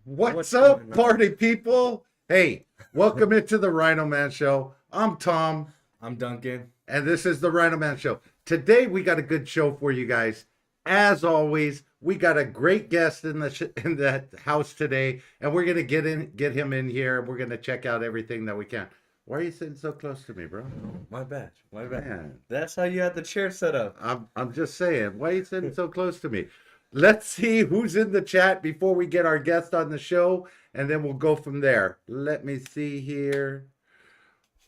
What's up, party people? Hey, welcome into the RhinoMan Show. I'm Tom, I'm Duncan. and this is the RhinoMan Show. Today we got a good show for you guys. As always, we got a great guest in the house today, and we're gonna get him in here. We're gonna check out everything that we can. Why are you sitting so close to me, bro? My bad. Man, That's how you had the chair set up. I'm just saying. Why are you sitting so close to me? Let's see who's in the chat before we get our guest on the show, and then we'll go from there. Let me see here.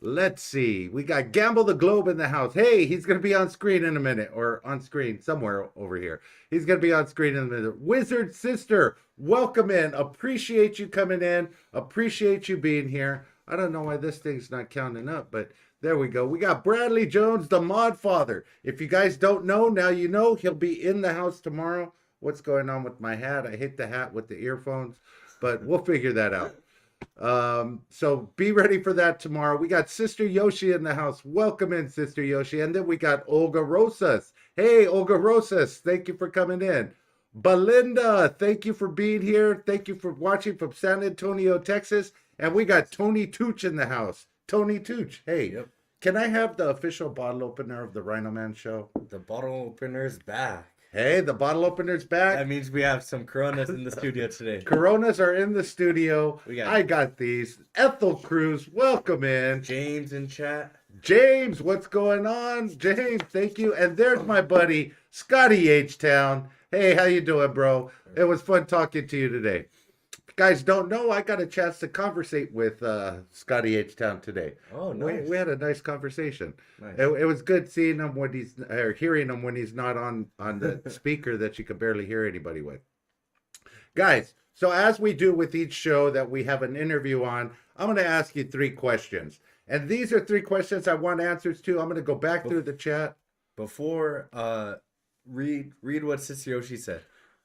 Let's see. We got Gamble the Globe in the house. Hey, he's going to be on screen in a minute, or on screen somewhere over here. He's going to be on screen in a minute. Wizard Sister, welcome in. Appreciate you coming in. Appreciate you being here. I don't know why this thing's not counting up, but there we go. We got Bradley Jones, the Mod Father. If you guys don't know, now you know. He'll be in the house tomorrow. What's going on with my hat? I hit the hat with the earphones, but we'll figure that out. So be ready for that tomorrow. We got Sister Yoshi in the house. Welcome in, Sister Yoshi. And then we got Olga Rosas. Hey, Olga Rosas, thank you for coming in. Belinda, thank you for being here. Thank you for watching from San Antonio, Texas. And we got Tony Tooch in the house. Tony Tooch, hey, Yep. Can I have the official bottle opener of the RhinoMan Show? The bottle opener's back. Hey, the bottle opener's back. That means we have some Coronas in the studio today. Coronas are in the studio. I got these. Ethel Cruz, welcome in. James in chat. James, what's going on? James, thank you. And there's my buddy, Scotty H-Town. Hey, how you doing, bro? It was fun talking to you today. If you guys don't know, I got a chance to conversate with Scotty H-Town today. Oh, nice. We had a nice conversation. Nice. It was good seeing him when he's, or hearing him when he's not on the speaker that you can barely hear anybody with. Guys, so as we do with each show that we have an interview on, I'm going to ask you 3 questions. And these are 3 questions I want answers to. I'm going to go back through the chat. Before, read what Sister Yoshi said.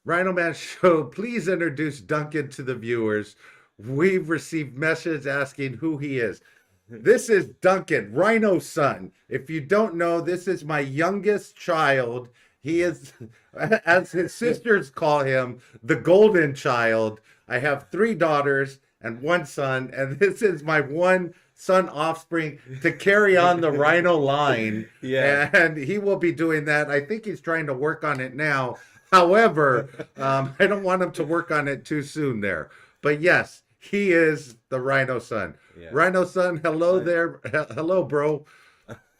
RhinoMan Show, please introduce Duncan to the viewers. We've received messages asking who he is. This is Duncan, Rhino's son. If you don't know, this is my youngest child. He is, as his sisters call him, the golden child. I have 3 daughters and 1 son, and this is my 1 son offspring to carry on the Rhino line. Yeah. And he will be doing that. I think he's trying to work on it now. However, I don't want him to work on it too soon there. But yes, he is the Rhino son. Yeah. Rhino son, hello there. Hello, bro.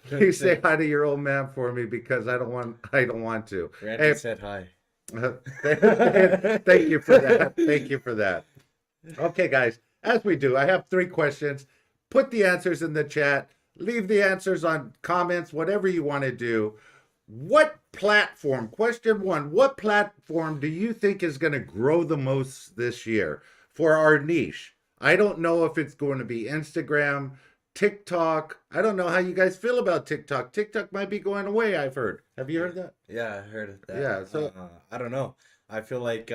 Please say hi to your old man for me because I don't want to. Randy said hi. Thank you for that. Thank you for that. Okay, guys, as we do, I have 3 questions. Put the answers in the chat. Leave the answers on comments, whatever you want to do. What platform, question 1, what platform do you think is going to grow the most this year for our niche? I don't know if it's going to be Instagram, TikTok. I don't know how you guys feel about TikTok. TikTok might be going away, I've heard. Have you heard that? Yeah, I heard that. Yeah, so I don't know. I feel like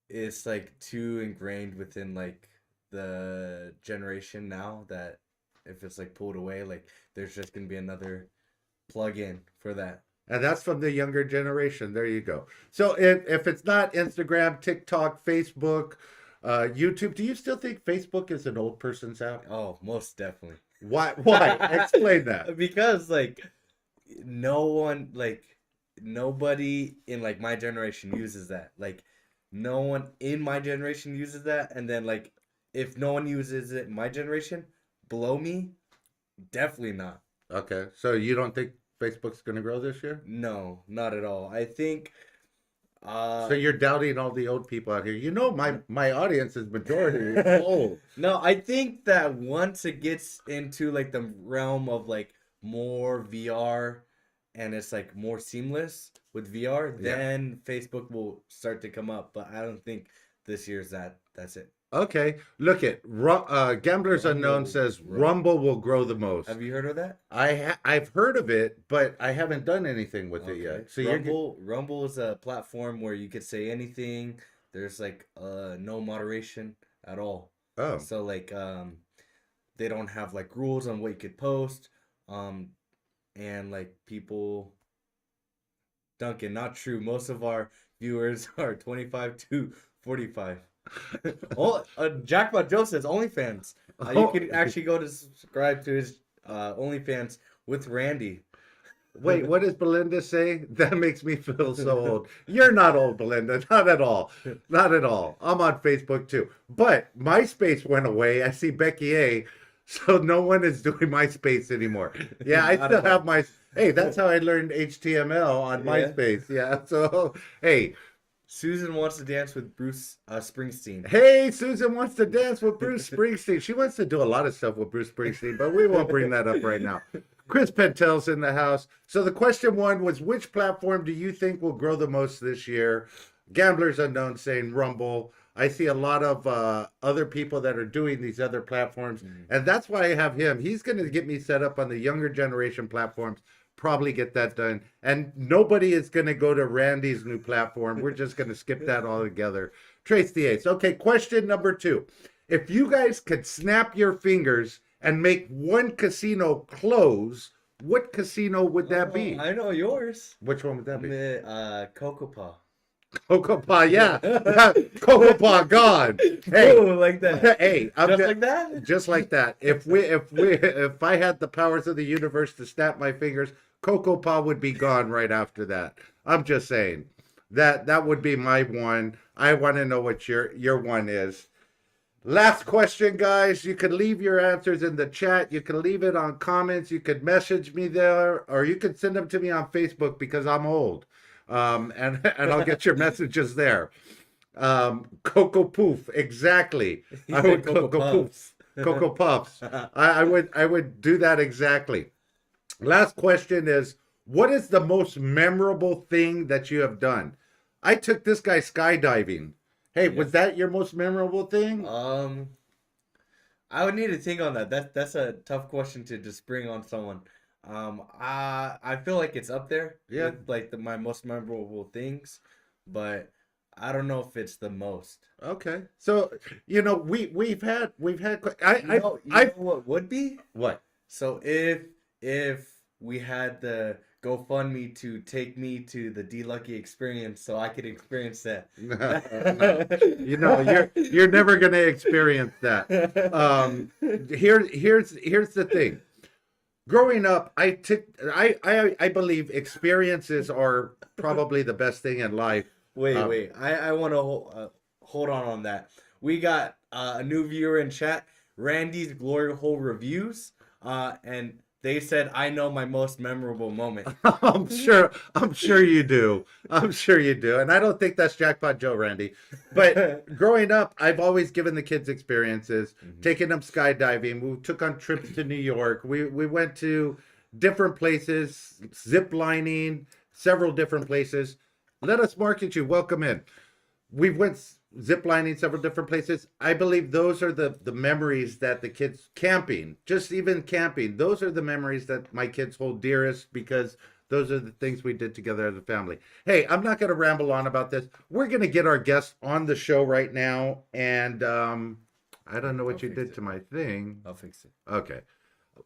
it's like too ingrained within like the generation now that if it's like pulled away, like there's just going to be another plug-in for that. And that's from the younger generation. There you go. So if it's not Instagram, TikTok, Facebook, YouTube, do you still think Facebook is an old person's app? Oh, most definitely. Why? Explain that. Because like nobody in like my generation uses that. Like no one in my generation uses that. And then like if no one uses it in my generation, below me, definitely not. Okay. So you don't think Facebook's going to grow this year? No, not at all. I think so you're doubting all the old people out here. You know my audience is majority old. No, I think that once it gets into like the realm of like more VR and it's like more seamless with VR, then Facebook will start to come up. But I don't think this year's that's it. Okay, look at Gamblers Unknown says Rumble will grow the most. Have you heard of that? I've heard of it, but I haven't done anything with it yet. So Rumble is a platform where you could say anything. There's like no moderation at all. Oh, so like they don't have like rules on what you could post, and like people Duncan, not true. Most of our viewers are 25 to 45. Oh, Jackpot Joe says OnlyFans. You could actually go to subscribe to his OnlyFans with Randy. Wait, what does Belinda say? That makes me feel so old. You're not old, Belinda. Not at all. Not at all. I'm on Facebook too. But MySpace went away. I see Becky A. So no one is doing MySpace anymore. Yeah, I still have my. Hey, that's how I learned HTML on MySpace. Yeah. So, hey. Susan wants to dance with Bruce Springsteen. Hey, Susan wants to dance with Bruce Springsteen. She wants to do a lot of stuff with Bruce Springsteen, but we won't bring that up right now. Chris Pentel's in the house. So the question one was, which platform do you think will grow the most this year? Gamblers Unknown saying Rumble. I see a lot of other people that are doing these other platforms, and that's why I have him. He's going to get me set up on the younger generation platforms. Probably get that done. And nobody is going to go to Randy's new platform. We're just going to skip that altogether. Trace the Ace. Okay, question number 2. If you guys could snap your fingers and make one casino close, what casino would that be? I know yours. Which one would that be? Cocopa. Cocopa, yeah. Cocopa gone. Hey, ooh, like that. Hey, just like that. Just like that. If I had the powers of the universe to snap my fingers, Cocopa would be gone right after that. I'm just saying that would be my one. I want to know what your one is. Last question, guys. You can leave your answers in the chat. You can leave it on comments. You could message me there, or you could send them to me on Facebook because I'm old. And I'll get your messages there. Cocoa Poof, exactly. I would Cocoa Puffs. Cocoa Puffs. I would do that exactly. Last question is, what is the most memorable thing that you have done? I took this guy skydiving. Hey, was that your most memorable thing? I would need to think on that. That's a tough question to just bring on someone. I feel like it's up there with like my most memorable things, but I don't know if it's the most. Okay, so we've had I know what would be? What? So if we had the GoFundMe to take me to the D-Lucky experience so I could experience that. No. You're never gonna experience that. Here's the thing. Growing up, I believe experiences are probably the best thing in life. Wait. I want to hold on that. We got a new viewer in chat, Randy's Glory Hole Reviews, and they said, I know my most memorable moment. I'm sure you do. I'm sure you do. And I don't think that's Jackpot Joe, Randy. But growing up, I've always given the kids experiences, taking them skydiving. We took on trips to New York. We went to different places, zip lining, several different places. Let us market you. Welcome in. We went zip lining several different places. I believe those are the memories that the kids camping, just even camping, those are the memories that my kids hold dearest because those are the things we did together as a family. Hey, I'm not going to ramble on about this. We're going to get our guest on the show right now. And I don't know what you did to my thing. I'll fix it. Okay.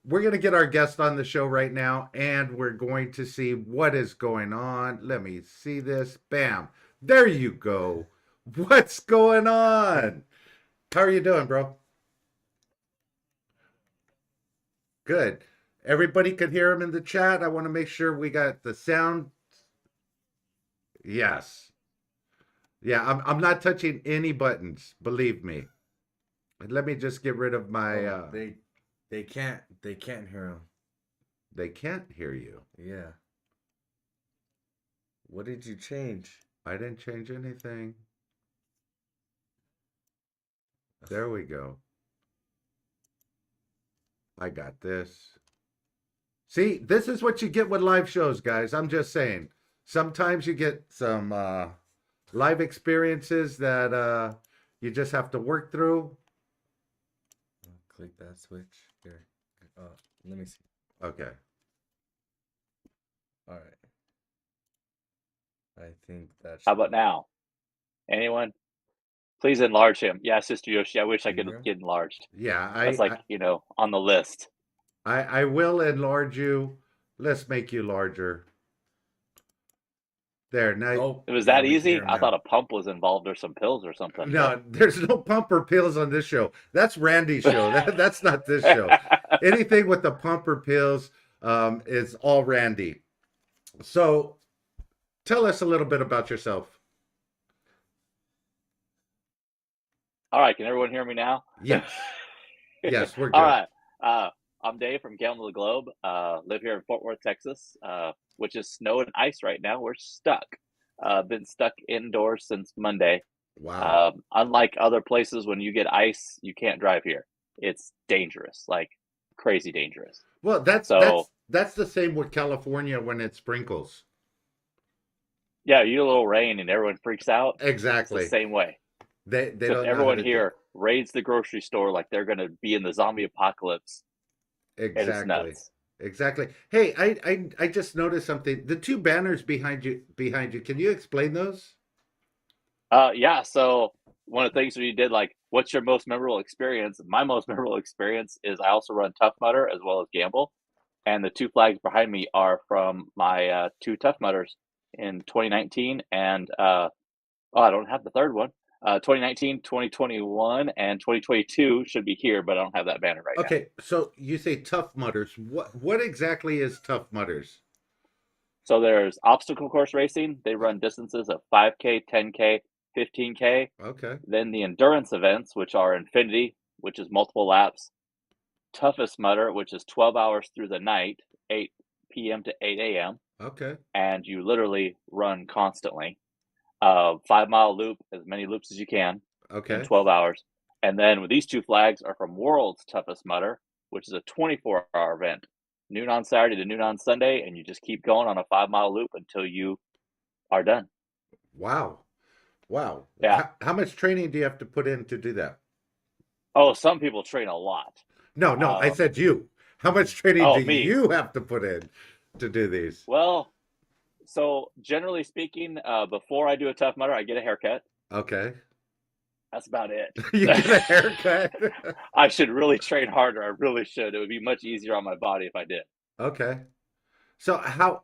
We're going to get our guest on the show right now, and we're going to see what is going on. Let me see this. Bam. There you go. What's going on? How are you doing, bro? Good. Everybody could hear him in the chat. I want to make sure we got the sound. Yes. Yeah, I'm not touching any buttons, believe me. Let me just get rid of my they can't hear him. They can't hear you. Yeah. What did you change? I didn't change anything. There we go. I got this. See, this is what you get with live shows, guys. I'm just saying. Sometimes you get some live experiences that you just have to work through. Click that switch here. Let me see. Okay. All right. I think that's. How about now? Anyone? Please enlarge him. Yeah, Sister Yoshi, I wish I could get enlarged. Yeah, That's on the list. I will enlarge you. Let's make you larger. There. Now, Oh, It was yeah, that we can easy? hear him I now. thought a pump was involved or some pills or something. no, there's no pump or pills on this show. That's Randy's show. That's not this show. Anything with the pump or pills is all Randy. So tell us a little bit about yourself. All right, can everyone hear me now? Yes. Yes, we're good. All right. I'm Dave from Gale to the Globe. Live here in Fort Worth, Texas, which is snow and ice right now. We're stuck. Been stuck indoors since Monday. Wow. Unlike other places, when you get ice, you can't drive here. It's dangerous, like crazy dangerous. Well, that's So the same with California when it sprinkles. yeah, you get a little rain and everyone freaks out. It's the Exactly. same way. They Except don't know how everyone to do here raids the grocery store like they're gonna be in the zombie apocalypse, it. and it's Exactly. nuts. Exactly. Hey, I just noticed something. The two banners behind you. Can you explain those? Yeah, so one of the things we did, like, what's your most memorable experience? My most memorable experience is I also run Tough Mudder as well as Gamble, and the two flags behind me are from my two Tough Mudders in 2019 and oh, I don't have the third one. 2019, 2021, and 2022 should be here, but I don't have that banner right now. Okay, so you say Tough Mudders. What exactly is Tough Mudders? So there's obstacle course racing. They run distances of 5K, 10K, 15K. Okay. Then the endurance events, which are Infinity, which is multiple laps, Toughest Mudder, which is 12 hours through the night, 8 p.m. to 8 a.m., Okay. and you literally run constantly. 5 mile loop, as many loops as you can in Okay. 12 hours. And then with these two flags are from World's Toughest Mudder, which is a 24-hour event, noon on Saturday to noon on Sunday, and you just keep going on a 5 mile loop until you are done. Wow. Wow. Yeah. How much training do you have to put in to do that? Oh, some people train a lot. No, I said you. How much training do me. you have to put in to do these? Well, so generally speaking, before I do a Tough Mudder, I get a haircut. Okay. That's about it. You get a haircut. I should really train harder. I really should. It would be much easier on my body if I did. Okay. So how,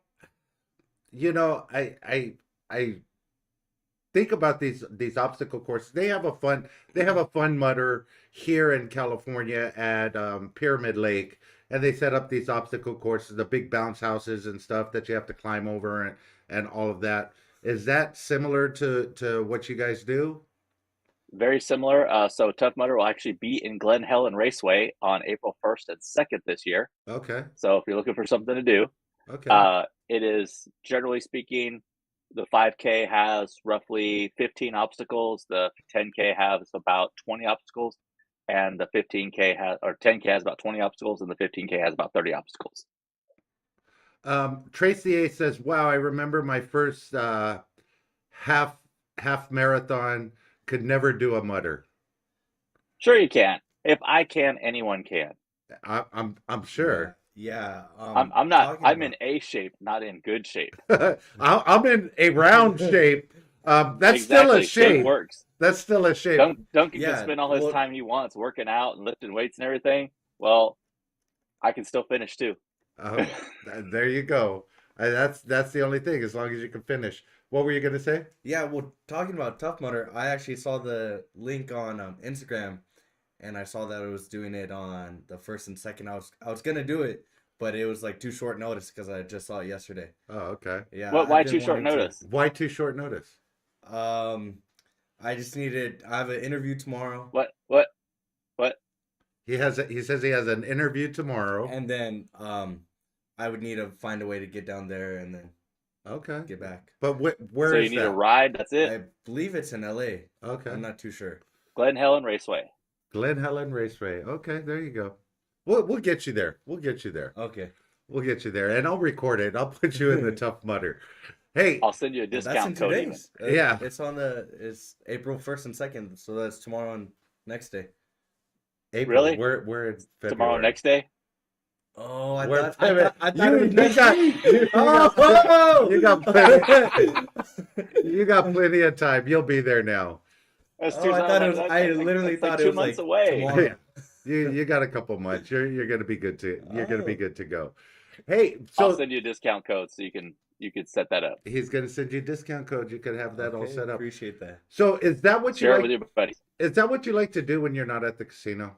I think about these obstacle courses. They have a fun mudder here in California at Pyramid Lake, and they set up these obstacle courses, the big bounce houses and stuff that you have to climb over and all of that. Is that similar to what you guys do? Very similar. So Tough Mudder will actually be in Glen Helen Raceway on April 1st and 2nd this year. Okay. So if you're looking for something to do, Okay. it is, generally speaking, the 5K has roughly 15 obstacles. The 10K has about 20 obstacles, and the 15K has, or 10K has about 20 obstacles, and the 15K has about 30 obstacles. Tracy A says, "Wow, I remember my first half marathon. Could never do a mudder. Sure, you can. If I can, anyone can. I'm sure. Yeah. I'm not. I'm in A shape, not in good shape. I'm in a round shape. That's still a Exactly. Shape shape. works. That's still a shape. Duncan Yeah, can spend all his well- time he wants working out and lifting weights and everything. Well, I can still finish too. There you go. That's the only thing. As long as you can finish. What were you gonna say? Yeah, well, talking about Tough Mudder, I actually saw the link on Instagram, and I saw that it was doing it on the 1st and 2nd. I was gonna do it, but it was like too short notice because I just saw it yesterday. Oh, okay. Yeah. Why I've been too short wanting to- notice? Why too short notice? I just needed. I have an interview tomorrow, What? He says he has an interview tomorrow. and then I would need to find a way to get down there and then Okay. get back. But where So is you need that? a ride. That's it. I believe it's in LA. Okay. I'm not too sure. Glen Helen Raceway. Glen Helen Raceway. Okay, there you go. We'll get you there. We'll get you there. Okay. We'll get you there, and I'll record it. I'll put you in the Tough Mudder. Hey, I'll send you a That's in discount 2 code. Even. days. Yeah. It's April 1st and 2nd, so that's tomorrow and next day. April. Really? We're in February. Tomorrow, next day. Oh, I We're- thought it was you next got- week. you Oh! you got plenty. You got plenty of time. You'll be there now. That's Oh, I thought it was. I literally that's thought like it 2 was like months away. tomorrow. You got a couple months. You're gonna be good to. You're gonna be Oh. good to go. Hey, I'll so send you a discount code so you can you could set that up. He's gonna send you a discount code. You could have that all Okay, set up. appreciate that. So is that what you Share it like? with your buddies. Is that what you like to do when you're not at the casino?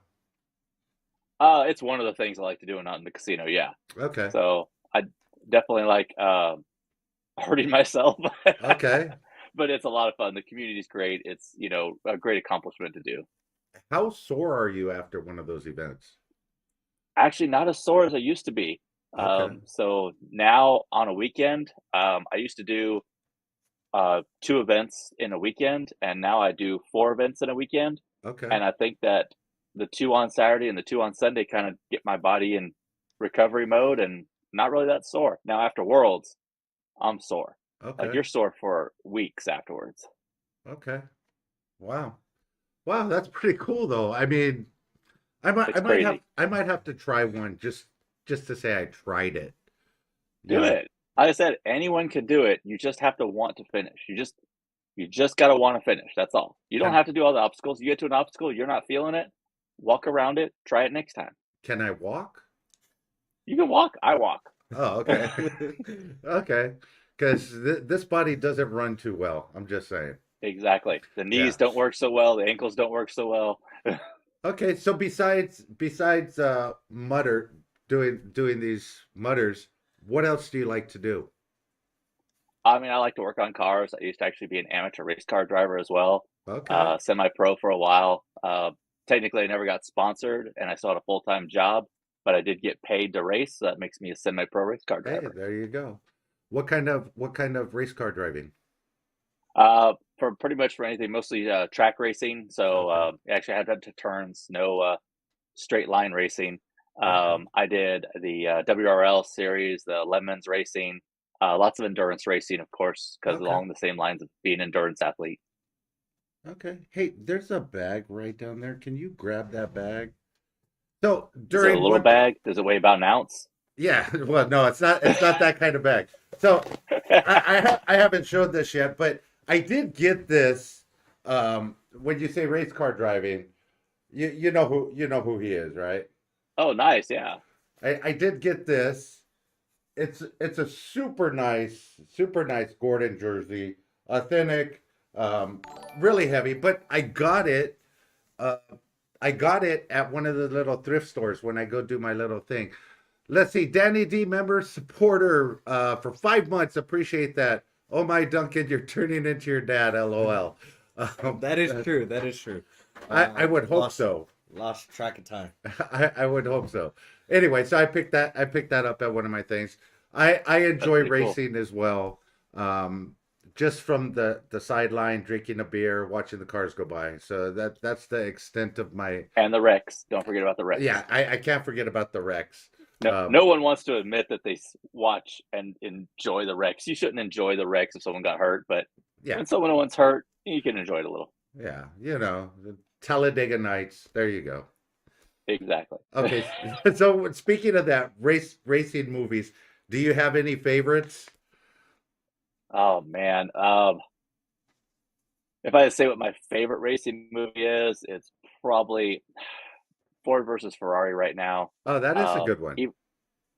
It's one of the things I like to do when not in the casino. Yeah. Okay. So I definitely like hurting myself. Okay. But it's a lot of fun. The community's great. It's, a great accomplishment to do. How sore are you after one of those events? Actually, not as sore as I used to be. Okay. So now on a weekend, I used to do 2 events in a weekend, and now I do 4 events in a weekend. Okay. And I think that the 2 on Saturday and the 2 on Sunday kind of get my body in recovery mode and not really that sore. Now after Worlds, I'm sore. Okay. Like you're sore for weeks afterwards. Okay. Wow. Wow, that's pretty cool though. I mean, It's crazy. I might have to try one just to say I tried it. Do it. Like I said, anyone can do it. You just have to want to finish. You just gotta want to finish. That's all. You don't have to do all the obstacles. You get to an obstacle, you're not feeling it. Walk around it. Try it next time. Can I walk? You can walk. I walk. Oh, okay. Okay. Because this body doesn't run too well. I'm just saying. Exactly. The knees Yeah. don't work so well. The ankles don't work so well. Okay, so besides doing these mutters, what else do you like to do? I mean, I like to work on cars. I used to actually be an amateur race car driver as well. Okay. Semi-pro for a while. Technically, I never got sponsored, and I still had a full-time job, but I did get paid to race. So that makes me a semi-pro race car Hey, driver. there you go. What kind of race car driving? For pretty much for anything, mostly track racing. So Okay. actually, I had to turns, no straight line racing. Okay. I did the WRL series, the Lemons racing, lots of endurance racing, of course, because Okay. along the same lines of being an endurance athlete. Okay. Hey, there's a bag right down there. Can you grab that bag? So Is it a during little one, bag? Does it weigh about an ounce? yeah. Well, no, it's not. It's not that kind of bag. So I haven't showed this yet, but I did get this. When you say race car driving, you know who he is, right? Oh, nice. Yeah. I did get this. It's a super nice Gordon jersey, authentic, really heavy. But uh, I got it at one of the little thrift stores when I go do my little thing. Let's see, Danny D member supporter for 5 months. Appreciate that. Oh my Duncan, you're turning into your dad. LOL. That is true. That is true. I would hope Lost- so. Lost track of time. I would hope so. Anyway, so I picked that up at one of my things. I enjoy pretty cool. racing as well. Just from the sideline, drinking a beer, watching the cars go by. So that's the extent of my. And the wrecks. Don't forget about the wrecks. Yeah, I can't forget about the wrecks. No one wants to admit that they watch and enjoy the wrecks. You shouldn't enjoy the wrecks if someone got hurt, but Yeah, when someone's hurt, you can enjoy it a little. yeah, the Talladega Nights. There you go. Exactly. Okay, so speaking of that, racing movies, do you have any favorites? Oh man. If I had to say what my favorite racing movie is, it's probably Ford versus Ferrari right now. Oh, that is a good one.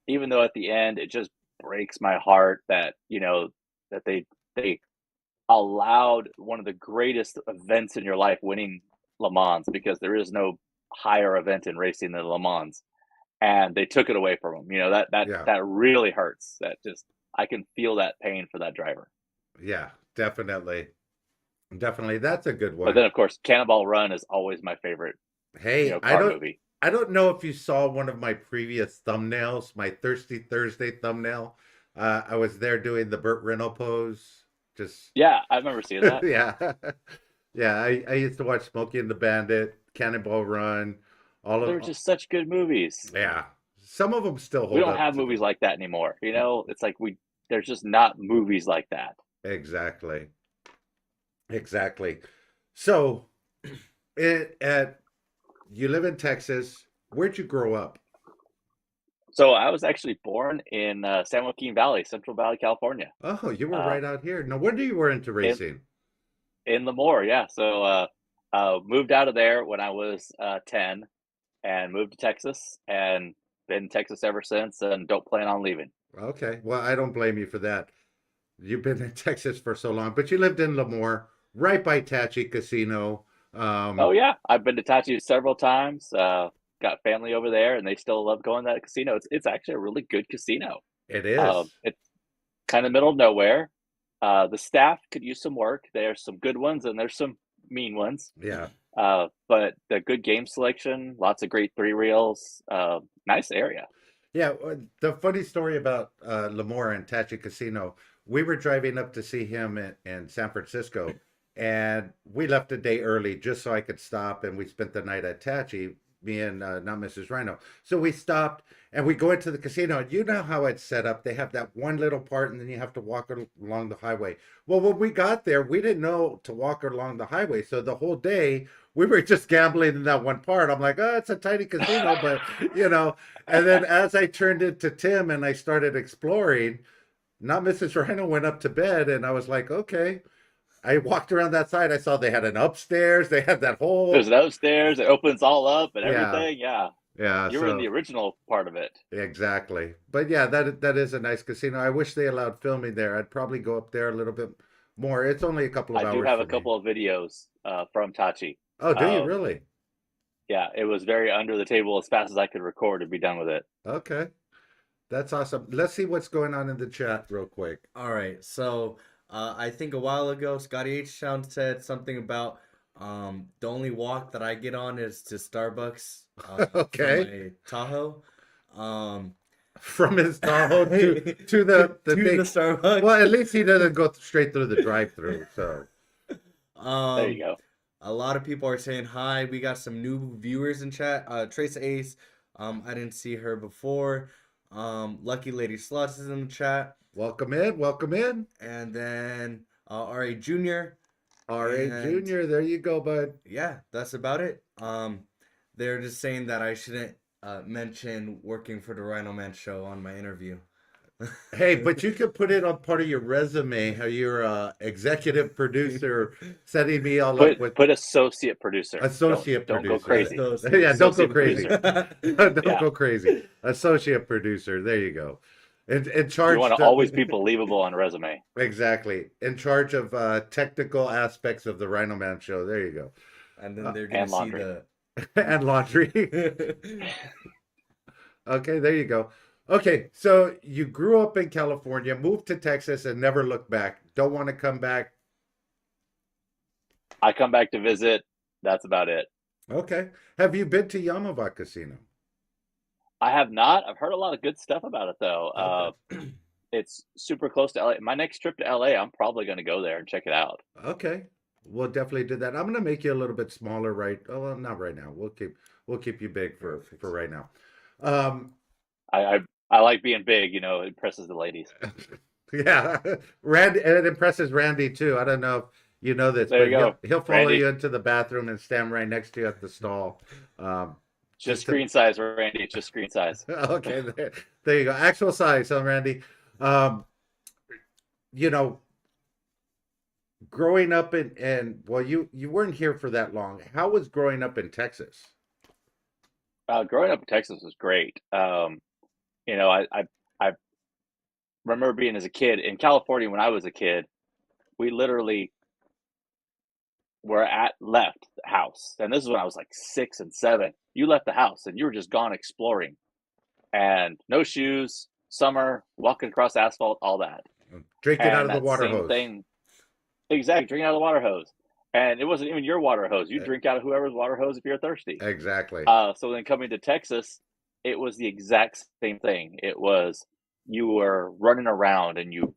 Even though at the end it just breaks my heart that that they allowed one of the greatest events in your life winning Le Mans, because there is no higher event in racing than Le Mans, and they took it away from him. Yeah. That really hurts. That just, I can feel that pain for that driver. Yeah, definitely. Definitely. That's a good But one. then of course Cannonball Run is always my favorite Hey, car movie. I don't know if you saw one of my previous thumbnails, my Thirsty Thursday thumbnail. I was there doing the Burt Reynolds pose. Just Yeah, I remember seeing that. yeah. Yeah, I used to watch Smokey and the Bandit, Cannonball Run, all They're of just such good movies. yeah. Some of them still hold We don't up have today. movies like that anymore. It's like there's just not movies like that. Exactly. Exactly. So, you live in Texas. Where'd you grow up? So I was actually born in San Joaquin Valley, Central Valley, California. Oh, you were Uh, right out here. No wonder you were into racing. in Lemoore, yeah. So moved out of there when I was 10 and moved to Texas, and been in Texas ever since, and don't plan on leaving. Okay. Well, I don't blame you for that. You've been in Texas for so long, but you lived in Lemoore, right by Tachi Casino. Oh Um, yeah, I've been to Tachi several times. Got family over there, and they still love going to that casino. It's actually a really good casino. it is. It's kind of middle of nowhere. The staff could use some work. There's some good ones, and there's some mean ones. Yeah. But the good game selection, lots of great three reels. Nice area. Yeah, the funny story about Lemoore and Tachi Casino, we were driving up to see him in San Francisco, and we left a day early just so I could stop, and we spent the night at Tachi, me and not Mrs. Rhino. So we stopped, and we go into the casino, and you know how it's set up. They have that one little part, and then you have to walk along the highway. Well, when we got there, we didn't know to walk along the highway, so the whole day we were just gambling in that one part. I'm like, oh, it's a tiny casino, but you know. And then as I turned into Tim and I started exploring, not Mrs. Rhino went up to bed, and I was like, okay. I walked around that side. I saw they had an upstairs. They had that There's whole, an upstairs. It opens all up and yeah, everything. Yeah, yeah. you were in So the original part of it. exactly. But yeah, that is a nice casino. I wish they allowed filming there. I'd probably go up there a little bit more. It's only a couple of I do hours have a for me. couple of videos from Tachi. Oh, do you Um, really? yeah, it was very under the table as fast as I could record and be done with it. Okay, that's awesome. Let's see what's going on in the chat real quick. All right, so I think a while ago, Scotty H. Town said something about the only walk that I get on is to Starbucks from Okay. my Tahoe. Um, From his Tahoe to to the the thing. Starbucks. Well, at least he doesn't go straight through the drive-through. So There you Um, go. a lot of people are saying hi. We got some new viewers in chat. Trace Ace, I didn't see her before. Lucky Lady Slots is in the chat, welcome in, welcome in. and then RA Junior, R.A. and Jr., there you go, bud. yeah, that's about it. They're just saying that I shouldn't mention working for the Rhino Man show on my interview. Hey, but you could put it on part of your resume, how you're a executive producer, setting me all up with Put associate producer. associate Don't go producer. crazy. Yeah, don't go Associate crazy. producer. Don't Yeah. go crazy. Associate producer. There you go. In You charge want to always be believable on a resume. exactly. In charge of technical aspects of the Rhino Man show. There you go. And then they're gonna And see laundry. And laundry. the. Okay, there you go. Okay, so you grew up in California, moved to Texas, and never looked back. Don't want to come back. I come back to visit. That's about it. Okay. Have you been to Yamava Casino? I have not. I've heard a lot of good stuff about it though. Okay. It's super close to LA. My next trip to LA, I'm probably going to go there and check it out. Okay. We'll definitely do that. I'm gonna make you a little bit smaller, right? Oh, well, not right now. We'll keep you big for right now. Um, I like being big. You know, it impresses the ladies. yeah. Randy, and it impresses Randy too. I don't know if you know this, There but you go, he'll follow Randy. you into the bathroom and stand right next to you at the stall. Um, Just to screen size, Randy. It's just screen size. okay, there you go. Actual size, huh, Randy? Um, you know, growing up in well, you weren't here for that long. How was growing up in Texas? Growing up in Texas was great. You know, I remember being as a kid in California when I was a kid. We literally left the house, and this is when I was like 6 and 7. You left the house and you were just gone exploring, and no shoes, summer, walking across asphalt, all that. Drinking out And of the that water same hose. thing, exactly, drinking out of the water hose. And it wasn't even your water hose. You Uh, drink out of whoever's water hose if you're thirsty. Exactly. So then coming to Texas, it was the exact same thing. It was you were running around and you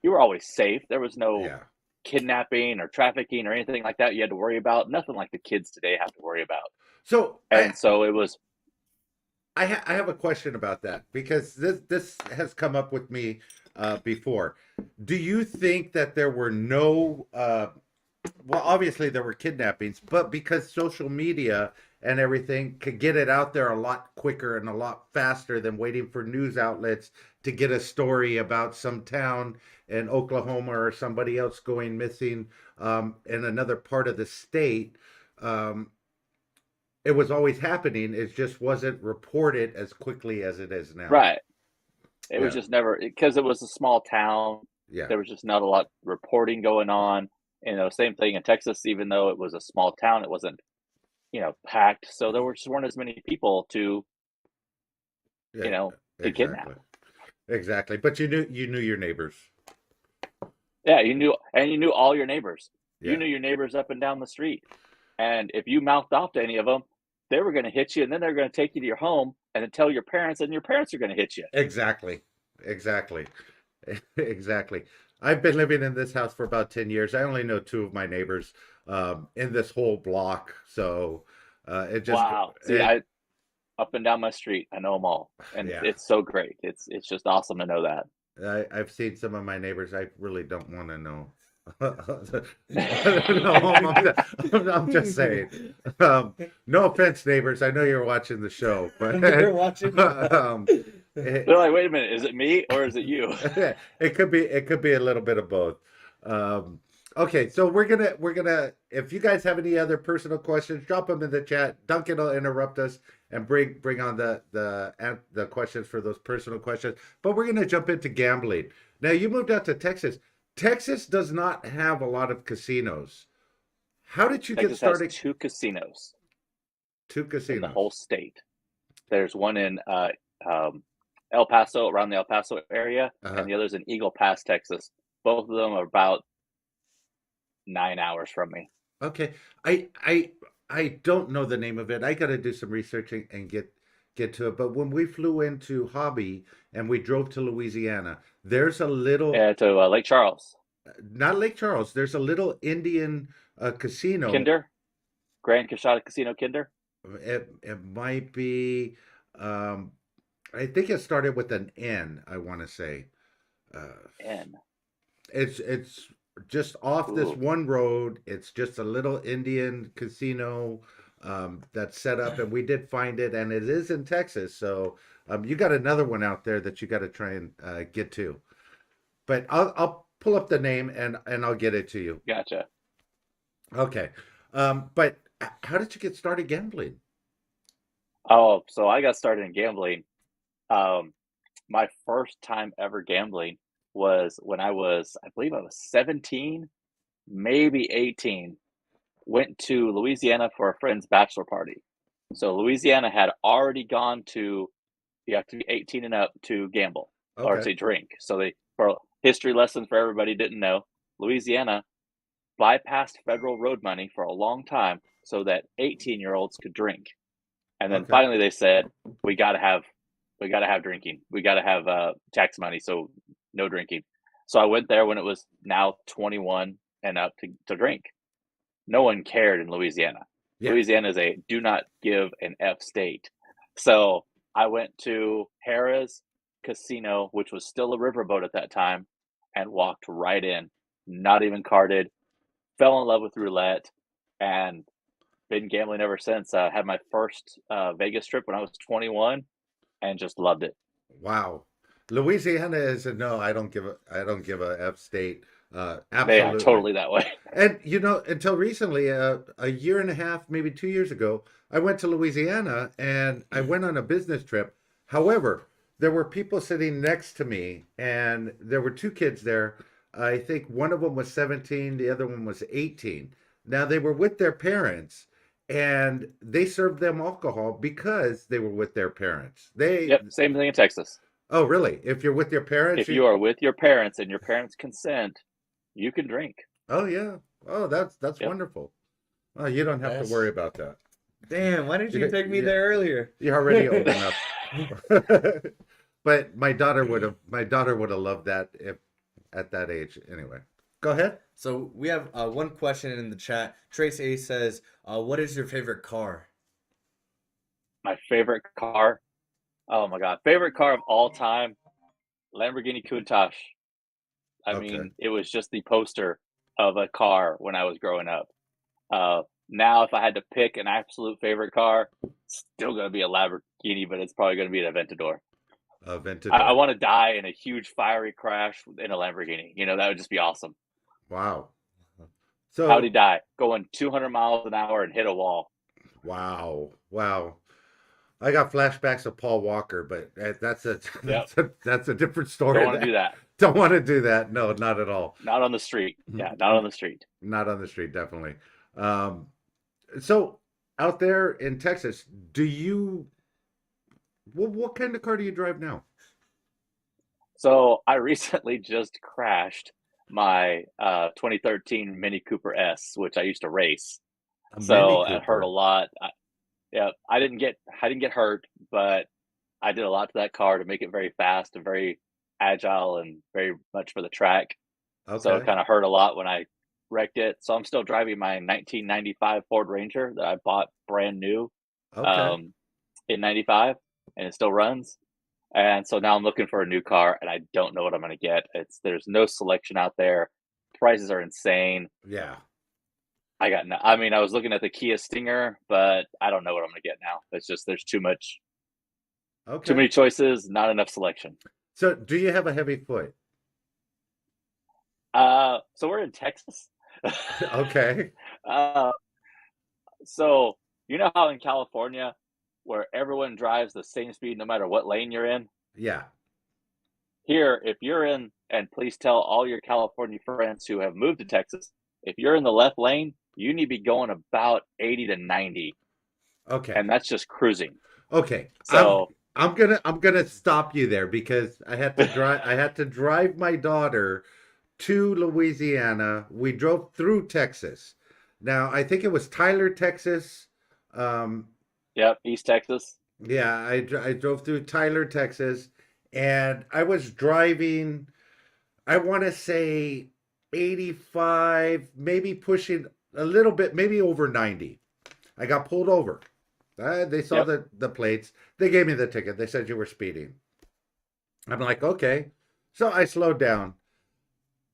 were always safe. There was no Yeah. kidnapping or trafficking or anything like that you had to worry about. Nothing like the kids today have to worry about. So And so it was. I have a question about that because this has come up with me before. Do you think that there were no well, obviously there were kidnappings, but because social media and everything could get it out there a lot quicker and a lot faster than waiting for news outlets to get a story about some town in Oklahoma or somebody else going missing in another part of the state, um, it was always happening. It just wasn't reported as quickly as it is now. Right. It was just never, because it was a small town. Yeah. There was just not a lot reporting going on. Same thing in Texas. Even though it was a small town, it wasn't packed. So there just weren't as many people to Yeah. to kidnap. Exactly. But you knew your neighbors. Yeah, you knew all your neighbors. Yeah. You knew your neighbors up and down the street. And if you mouthed off to any of them, they were going to hit you, and then they're going to take you to your home and then tell your parents, and your parents are going to hit you. Exactly. Exactly. I've been living in this house for about 10 years. I only know two of my neighbors in this whole block. So it just Wow. See, I up and down my street, I know them all, and it's so great. It's just awesome to know that. I've seen some of my neighbors. I really don't want to know. No, I'm just saying. No offense, neighbors. I know you're watching the show, but they're watching. They're like, wait a minute, is it me or is it you? It could be a little bit of both. Okay, so we're gonna if you guys have any other personal questions, drop them in the chat. Duncan will interrupt us and bring on the questions for those personal questions. But we're gonna jump into gambling. Now you moved out to Texas. Texas does not have a lot of casinos. How did you Texas get started? has two casinos. Two casinos in the whole state. There's one in El Paso, around the El Paso area, and the other's in Eagle Pass, Texas. Both of them are about 9 hours from me. Okay, I don't know the name of it. I got to do some researching and get to it. But when we flew into Hobby and we drove to Louisiana, there's a little to Lake Charles, not Lake Charles. There's a little Indian casino. Kinder, Grand Coshada Casino, Kinder. It might be. I think it started with an N. I want to say. N. It's just off this one road. It's just a little Indian casino that's set up, and we did find it, and it is in Texas. So you got another one out there that you got to try and get to. But I'll pull up the name and I'll get it to you. Gotcha. Okay, but how did you get started gambling? Oh, so I got started in gambling. My first time ever gambling was when I believe I was 17, maybe 18. Went to Louisiana for a friend's bachelor party. So Louisiana had already gone to, you have to be 18 and up to gamble or to drink. So for history lesson for everybody didn't know, Louisiana bypassed federal road money for a long time so that 18-year-olds could drink. And then finally they said, we got to have drinking. We got to have tax money, so no drinking. So I went there when it was now 21 and up to drink. No one cared in Louisiana. Yeah. Louisiana is a do not give an F state. So I went to Harrah's Casino, which was still a riverboat at that time, and walked right in, not even carded, fell in love with roulette, and been gambling ever since. I had my first Vegas trip when I was 21 and just loved it. Wow. Louisiana is a no, I don't give a F state. Absolutely. They are totally that way. And until recently, a year and a half, maybe 2 years ago, I went to Louisiana and I went on a business trip. However, there were people sitting next to me, and there were two kids there. I think one of them was 17, the other one was 18. Now they were with their parents, and they served them alcohol because they were with their parents. Yep, same thing in Texas. Oh, really? If you're with your parents? If you are with your parents and your parents consent, you can drink. Oh, yeah. Oh, that's wonderful. Oh, you don't have to worry about that. Damn, why didn't you take me there earlier? You're already old enough. But my daughter would have loved that if at that age. Anyway, go ahead. So we have one question in the chat. Trace A says, what is your favorite car? My favorite car? Oh my God. Favorite car of all time, Lamborghini Countach. I mean, it was just the poster of a car when I was growing up. Now, if I had to pick an absolute favorite car, it's still going to be a Lamborghini, but it's probably going to be an Aventador. I want to die in a huge fiery crash in a Lamborghini. That would just be awesome. Wow. So how'd he die? Going 200 miles an hour and hit a wall. Wow. I got flashbacks of Paul Walker, but that's a Yep. that's a different story. Don't want to do that. Don't want to do that. No, not at all. Not on the street. Yeah, not on the street. Not on the street, definitely. Um, so out there in Texas, do you what kind of car do you drive now? So I recently just crashed my 2013 Mini Cooper S, which I used to race. A Mini So it hurt a Cooper. lot. Yeah, I didn't get hurt, but I did a lot to that car to make it very fast and very agile and very much for the track. So it Okay. kind of hurt a lot when I wrecked it. So I'm still driving my 1995 Ford Ranger that I bought brand new Okay. um, in 95, and it still runs. And so now I'm looking for a new car, and I don't know what I'm going to get. There's no selection out there. Prices are insane. Yeah. I got no, I mean, I was looking at the Kia Stinger, but I don't know what I'm going to get now. It's just there's too Okay. many choices, not enough selection. So do you have a heavy foot? So we're in Texas. Okay. uh, so you know how in California, where everyone drives the same speed no matter what lane you're in? Yeah. Here, if you're in, and please tell all your California friends who have moved to Texas, if you're in the left lane, you need to be going about 80 to 90, Okay. and that's just cruising. Okay. So, I'm gonna stop you there because I had to drive my daughter to Louisiana. We drove through Texas. Now, I think it was Tyler, Texas. Um, yep, East Texas. yeah, I drove through Tyler, Texas, and I was driving, I want to say 85, maybe pushing a little bit, maybe over 90. I got pulled over. They saw Yep. the plates. They gave me the ticket. They said you were speeding. I'm like, okay. So I slowed down.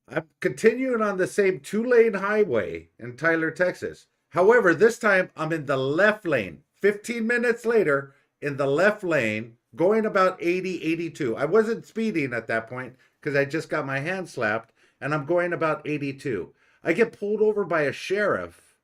I'm continuing on the same two-lane highway in Tyler, Texas. However, this time I'm in the left lane. 15 minutes later, in the left lane, going about 80, 82. I wasn't speeding at that point because I just got my hand slapped, and I'm going about 82. I get pulled over by a sheriff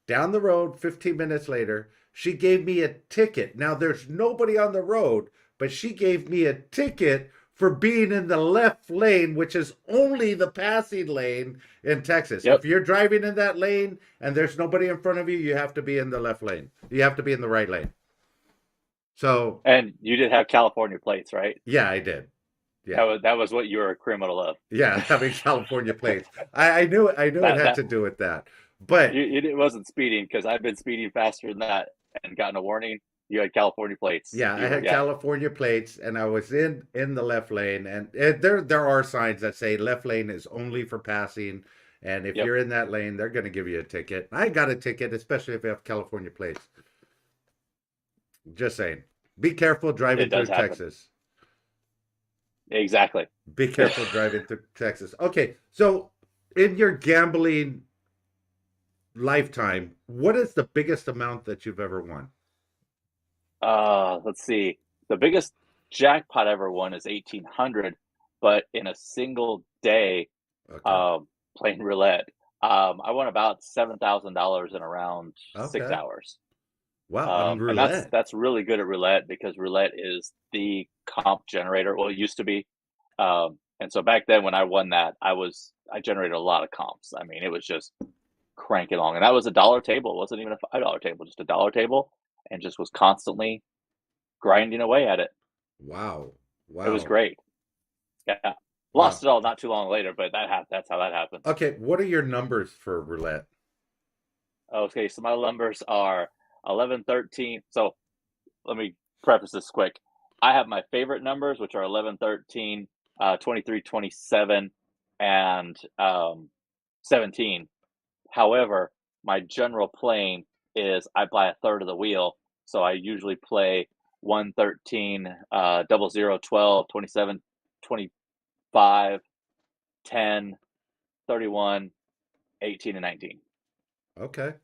down the road 15 minutes later. She gave me a ticket. Now, there's nobody on the road, but she gave me a ticket for being in the left lane, which is only the passing lane in Texas. Yep. If you're driving in that lane and there's nobody in front of you, you have to be in the left lane. You have to be in the right lane. So, And you did have California plates, right? yeah, I did. That Yeah. was that was what you were a criminal of. Yeah, having California plates. I knew it That had that to do with that. But it wasn't speeding because I've been speeding faster than that and gotten a warning. You had California plates. yeah, I You were, had yeah. California plates, and I was in the left lane, and there are signs that say left lane is only for passing, and if Yep. you're in that lane, they're going to give you a ticket. I got a ticket, especially if you have California plates. Just saying, be careful driving It through does happen. Texas. Exactly. Be careful driving through Texas. Okay, so in your gambling lifetime, what is the biggest amount that you've ever won? Let's see. The biggest jackpot ever won is 1800, but in a single day, Okay, um, playing roulette, I won about $7,000 in around six okay, hours. wow, on And roulette. that's really good at roulette because roulette is the comp generator. Well, it used to be. And so back then when I won that, I generated a lot of comps. I mean, it was just cranking along. And that was a dollar table. It wasn't even a $5 table, just a dollar table, and just was constantly grinding away at it. Wow, It was wow, great. Yeah. wow. Lost it all not too long later, but that's how that happened. Okay, what are your numbers for roulette? Okay, so my numbers are 11, 13. So let me preface this quick. I have my favorite numbers, which are 11, 13, 23, 27, and 17. However, my general playing is I buy a third of the wheel. So I usually play 1, 13, 00, 12, 27, 25, 10, 31, 18, and 19. Okay.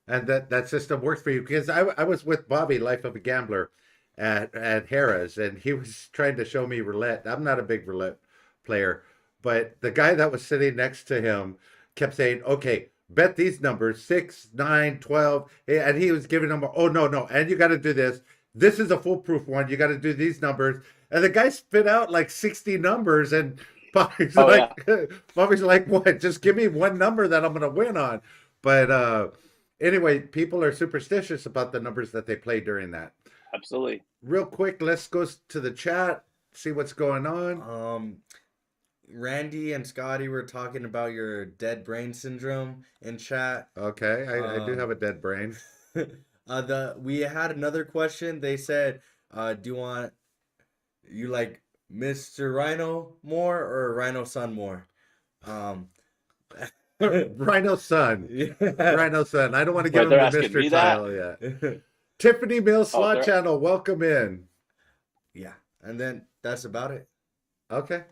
And that system works for you because I was with Bobby, Life of a Gambler, at Harrah's, and he was trying to show me roulette. I'm not a big roulette player, but the guy that was sitting next to him kept saying, "Okay, bet these numbers 6, 9, 12," and he was giving him, "Oh no, no, and you got to do this this is a foolproof one. You got to do these numbers. And the guy spit out like 60 numbers, and Bobby's Oh like, yeah, Bobby's like, what? Just give me one number that I'm going to win on. But anyway, people are superstitious about the numbers that they play during that. absolutely. Real quick, let's go to the chat, see what's going on. Randy and Scotty were talking about your dead brain syndrome in chat. Okay, I do have a dead brain. We had another question. They said, do you like Mr. Rhino more or Rhino Son more? Rhino Son. Yeah. Rhino Son. I don't want to Wait, give they're him the asking Mr. me that? title yet. Tiffany Mills Oh, Slot they're Channel, welcome in. Yeah, and then that's about it. Okay.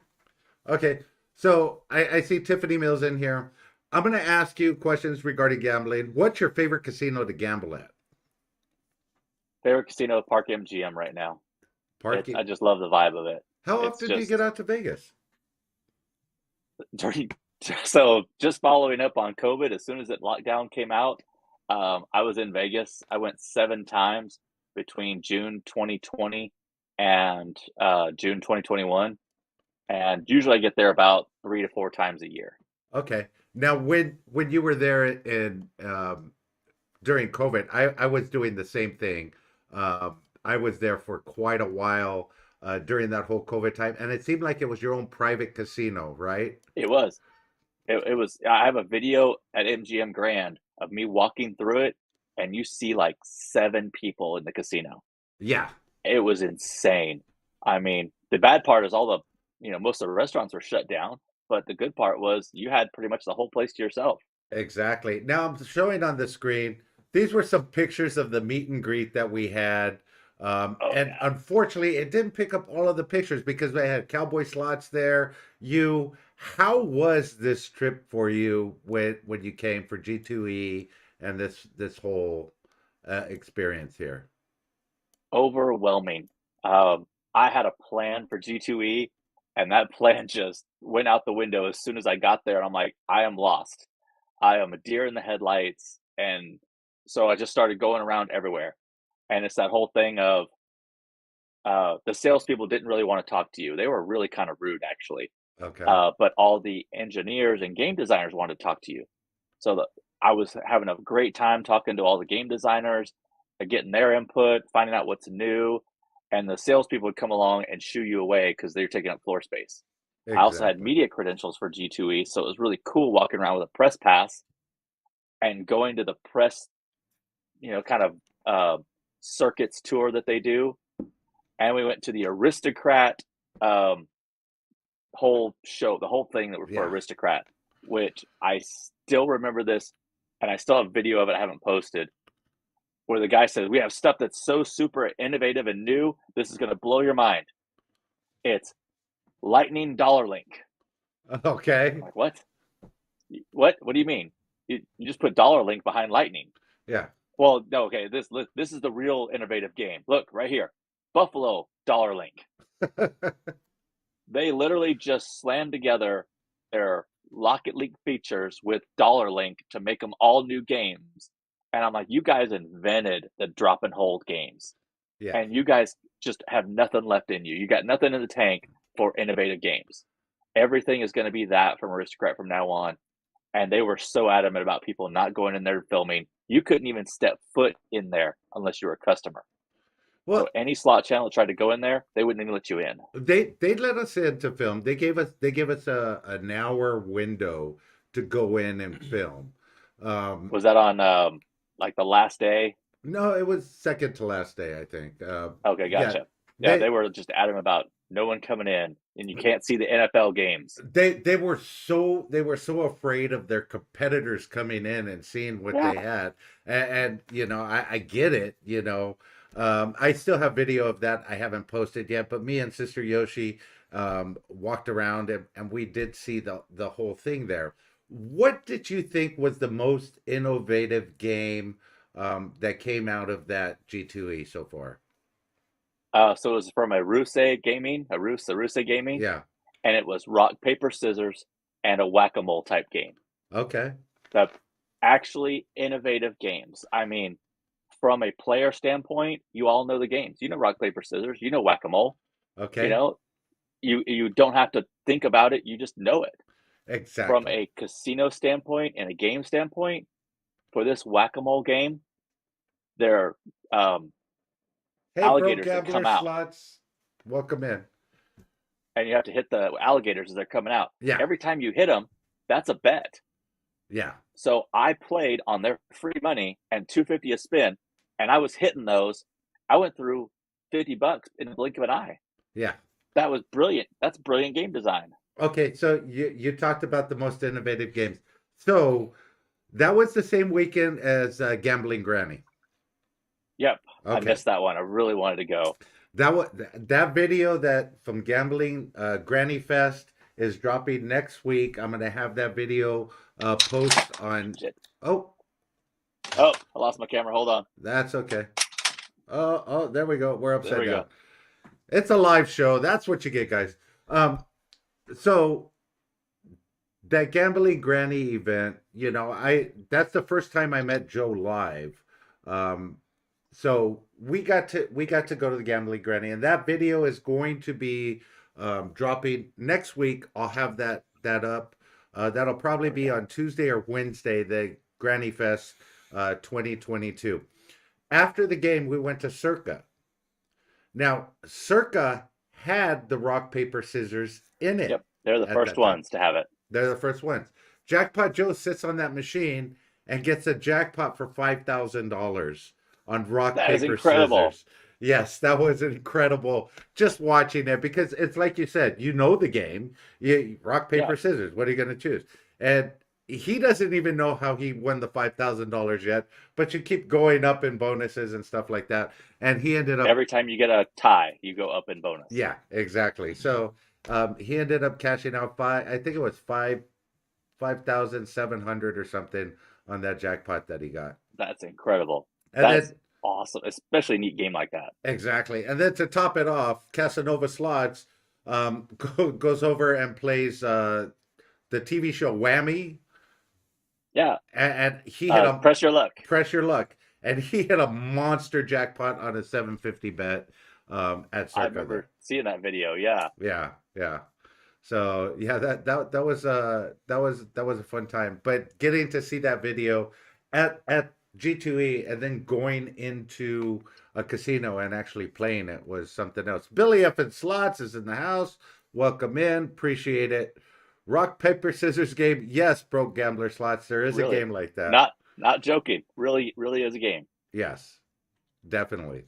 Okay. So I see Tiffany Mills in here. I'm going to ask you questions regarding gambling. What's your favorite casino to gamble at? favorite casino, Park MGM right now. Parky. I just love the vibe of it. How It's often do you get just out to Vegas? during. So just following up on COVID, as soon as that lockdown came out, I was in Vegas. I went 7 times between June 2020 and June 2021, and usually I get there about 3 to 4 times a year. Okay. Now, when you were there in during COVID, I was doing the same thing. I was there for quite a while during that whole COVID time, and it seemed like it was your own private casino, right? It was. It was. I have a video at MGM Grand of me walking through it, and you see like 7 people in the casino. Yeah, It was insane. I mean, the bad part is all most of the restaurants were shut down, but the good part was you had pretty much the whole place to yourself. exactly. Now I'm showing on the screen. These were some pictures of the meet and greet that we had. Oh And yeah. unfortunately, it didn't pick up all of the pictures because they had Cowboy Slots there. You, how was this trip for you when you came for G2E and this whole experience here? Overwhelming. I had a plan for G2E, and that plan just went out the window as soon as I got there. And I'm like, I am lost. I am a deer in the headlights. And so I just started going around everywhere. And it's that whole thing of the salespeople didn't really want to talk to you. They were really kind of rude, actually. Okay. But all the engineers and game designers wanted to talk to you. So I was having a great time talking to all the game designers, getting their input, finding out what's new, and the salespeople would come along and shoo you away because they're taking up floor space. I also had Exactly. media credentials for G2E, so it was really cool walking around with a press pass and going to the press, kind of circuits tour that they do. And we went to the Aristocrat um, whole show, the whole thing that was for Yeah. Aristocrat, which I still remember this, and I still have video of it I haven't posted, where the guy says, "We have stuff that's so super innovative and new, this is going to blow your mind. It's Lightning Dollar Link." I'm Okay. like, "What? What do you mean? You just put Dollar Link behind Lightning?" Yeah. Well, no, okay. This is the real innovative game. Look right here, Buffalo Dollar Link. They literally just slammed together their Rocket League features with Dollar Link to make them all new games. And I'm like, you guys invented the drop and hold games. Yeah. And you guys just have nothing left in you. You got nothing in the tank for innovative games. Everything is going to be that from Aristocrat from now on. And they were so adamant about people not going in there filming. You couldn't even step foot in there unless you were a customer. So Well, any slot channel that tried to go in there, they wouldn't even let you in. they let us in to film. They gave us an hour window to go in and film. Um, Was that on like the last day? no, it was second to last day, I think. Okay, Yeah, gotcha. Yeah, they they were just adamant about no one coming in, and you can't see the NFL games. they were so afraid of their competitors coming in and seeing what Yeah, they had, and I get it. I still have video of that I haven't posted yet, but me and Sister Yoshi walked around and we did see the whole thing there. What did you think was the most innovative game that came out of that G2E so far? so it was from a Ruse Gaming, Yeah. and it was rock, paper, scissors, and a whack-a-mole type game. Okay. The actually innovative games. I mean, from a player standpoint, you all know the games. You know rock, paper, scissors. You know whack-a-mole. Okay. You know, you don't have to think about it. You just know it. From Exactly. a casino standpoint and a game standpoint, for this whack-a-mole game, there are Hey, bro, alligators that gambler come out, slots. Welcome in. and you have to hit the alligators as they're coming out. Yeah. Every time you hit them, that's a bet. Yeah. So I played on their free money and $250 a spin, and I was hitting those. I went through $50 in the blink of an eye. Yeah. That was brilliant. That's brilliant game design. Okay, so you talked about the most innovative games. So that was the same weekend as Gambling Granny. Yep, I Okay. missed that one. I really wanted to go. That video that from Gambling Granny Fest is dropping next week. I'm gonna have that video post on. Shit. Oh, Oh, I lost my camera. Hold on. that's okay. Oh, there we go. We're There upside we down. go. It's a live show. That's what you get, guys. So that Gambling Granny event, that's the first time I met Joe live. So we got to go to the Gambling Granny, and that video is going to be dropping next week. I'll have that up. That'll probably be on Tuesday or Wednesday, the Granny Fest 2022. After the game, we went to Circa. Now, Circa had the rock, paper, scissors in it. Yep, they're the at first that time. ones to have it. They're the first ones. Jackpot Joe sits on that machine and gets a jackpot for $5,000 on rock, That is paper, incredible. scissors. Yes, that was incredible. Just watching it, because it's like you said, you know the game. Rock, paper, Yeah. scissors. What are you going to choose? And he doesn't even know how he won the $5,000 yet, but you keep going up in bonuses and stuff like that. And he ended up. Every time you get a tie, you go up in bonus. Yeah, exactly. So he ended up cashing out I think it was 5,700 or something on that jackpot that he got. That's incredible. And That's then awesome, especially a neat game like that. exactly. And then to top it off, Casanova Slots goes over and plays the TV show Whammy, Yeah, and he hit press your luck. Press Your Luck, and he hit a monster jackpot on a 750 bet at Circa. I remember seeing that video. Yeah, Yeah. So yeah, that was a fun time. But getting to see that video at G2E and then going into a casino and actually playing it was something else. Billy F and Slots is in the house. Welcome in. Appreciate it. Rock, paper, scissors game. Yes, Broke Gambler Slots. There is Really? a game like that. Not joking. Really is a game. Yes, definitely.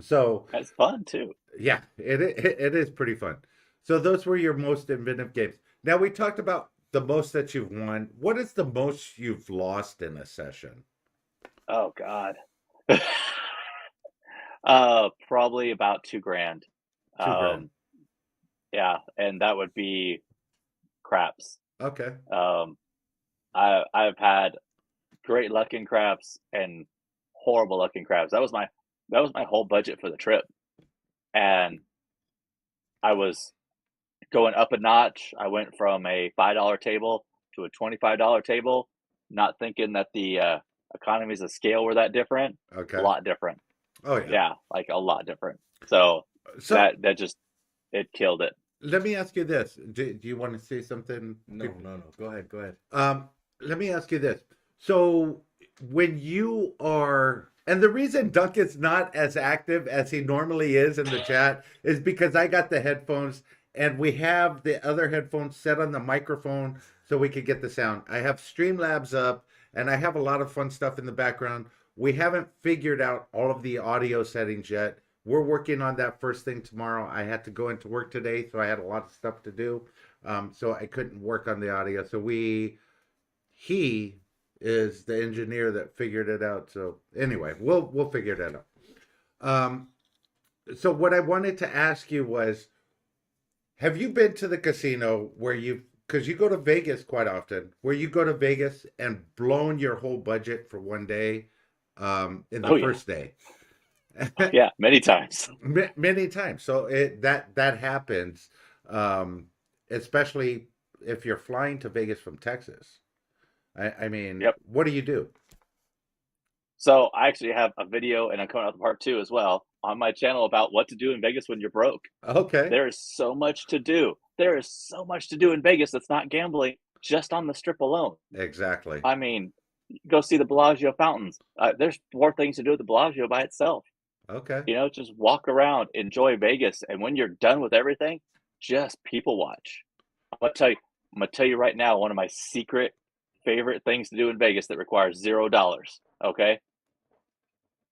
So It's fun too. yeah, it is pretty fun. So those were your most inventive games. Now we talked about the most that you've won. What is the most you've lost in a session? Oh God. Probably about $2,000. $2,000. Yeah, and that would be craps. Okay. I've had great luck in craps and horrible luck in craps. That was my whole budget for the trip, and I was going up a notch. I went from a $5 table to a $25 table, not thinking that the economies of scale were that different. Okay. A lot different. Oh yeah. Yeah, like a lot different. So that just it killed it. Let me ask you this. Do you want to say something? No. Go ahead. Let me ask you this. So when you are, and the reason Duncan's not as active as he normally is in the chat is because I got the headphones and we have the other headphones set on the microphone so we could get the sound. I have Streamlabs up and I have a lot of fun stuff in the background. We haven't figured out all of the audio settings yet. We're working on that first thing tomorrow. I had to go into work today, so I had a lot of stuff to do. So I couldn't work on the audio. So he is the engineer that figured it out. So anyway, we'll figure that out. So what I wanted to ask you was, have you been to the casino where because you go to Vegas quite often, where you go to Vegas and blown your whole budget for one day in the first day? Yeah, many times. Many times. So that happens, especially if you're flying to Vegas from Texas. I mean, Yep. What do you do? So I actually have a video, and I'm coming out with part 2 as well on my channel about what to do in Vegas when you're broke. Okay. There is so much to do. There is so much to do in Vegas that's not gambling just on the strip alone. Exactly. I mean, go see the Bellagio fountains. There's 4 things to do at the Bellagio by itself. Okay. Just walk around, enjoy Vegas, and when you're done with everything, just people watch. I'm gonna tell you right now, one of my secret favorite things to do in Vegas that requires $0. Okay,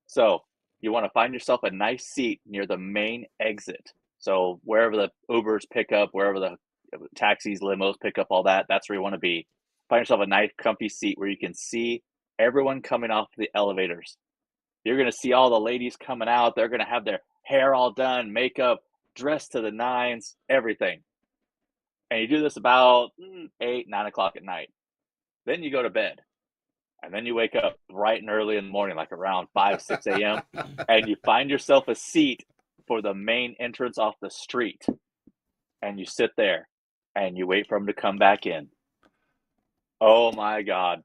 so you want to find yourself a nice seat near the main exit. So wherever the Ubers pick up, wherever the taxis, limos pick up, all that, that's where you want to be. Find yourself a nice, comfy seat where you can see everyone coming off the elevators. You're going to see all the ladies coming out. They're going to have their hair all done, makeup, dressed to the nines, everything. And you do this about 8, 9 o'clock at night. Then you go to bed. And then you wake up bright and early in the morning, like around 5, 6 a.m., and you find yourself a seat for the main entrance off the street. And you sit there and you wait for them to come back in. Oh my God.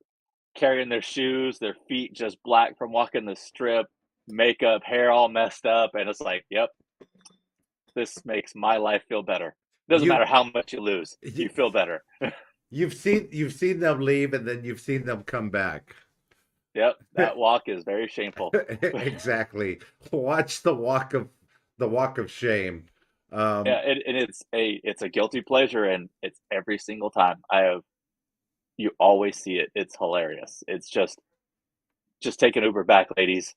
Carrying their shoes, their feet just black from walking the strip, makeup, hair all messed up. And it's like, yep, this makes my life feel better. Doesn't matter how much you lose, you feel better. You've seen them leave, and then you've seen them come back. Yep, that walk is very shameful. Exactly. Watch the walk of shame. Yeah, and it's a guilty pleasure, and it's every single time. You always see it. It's hilarious. It's just take an Uber back, ladies.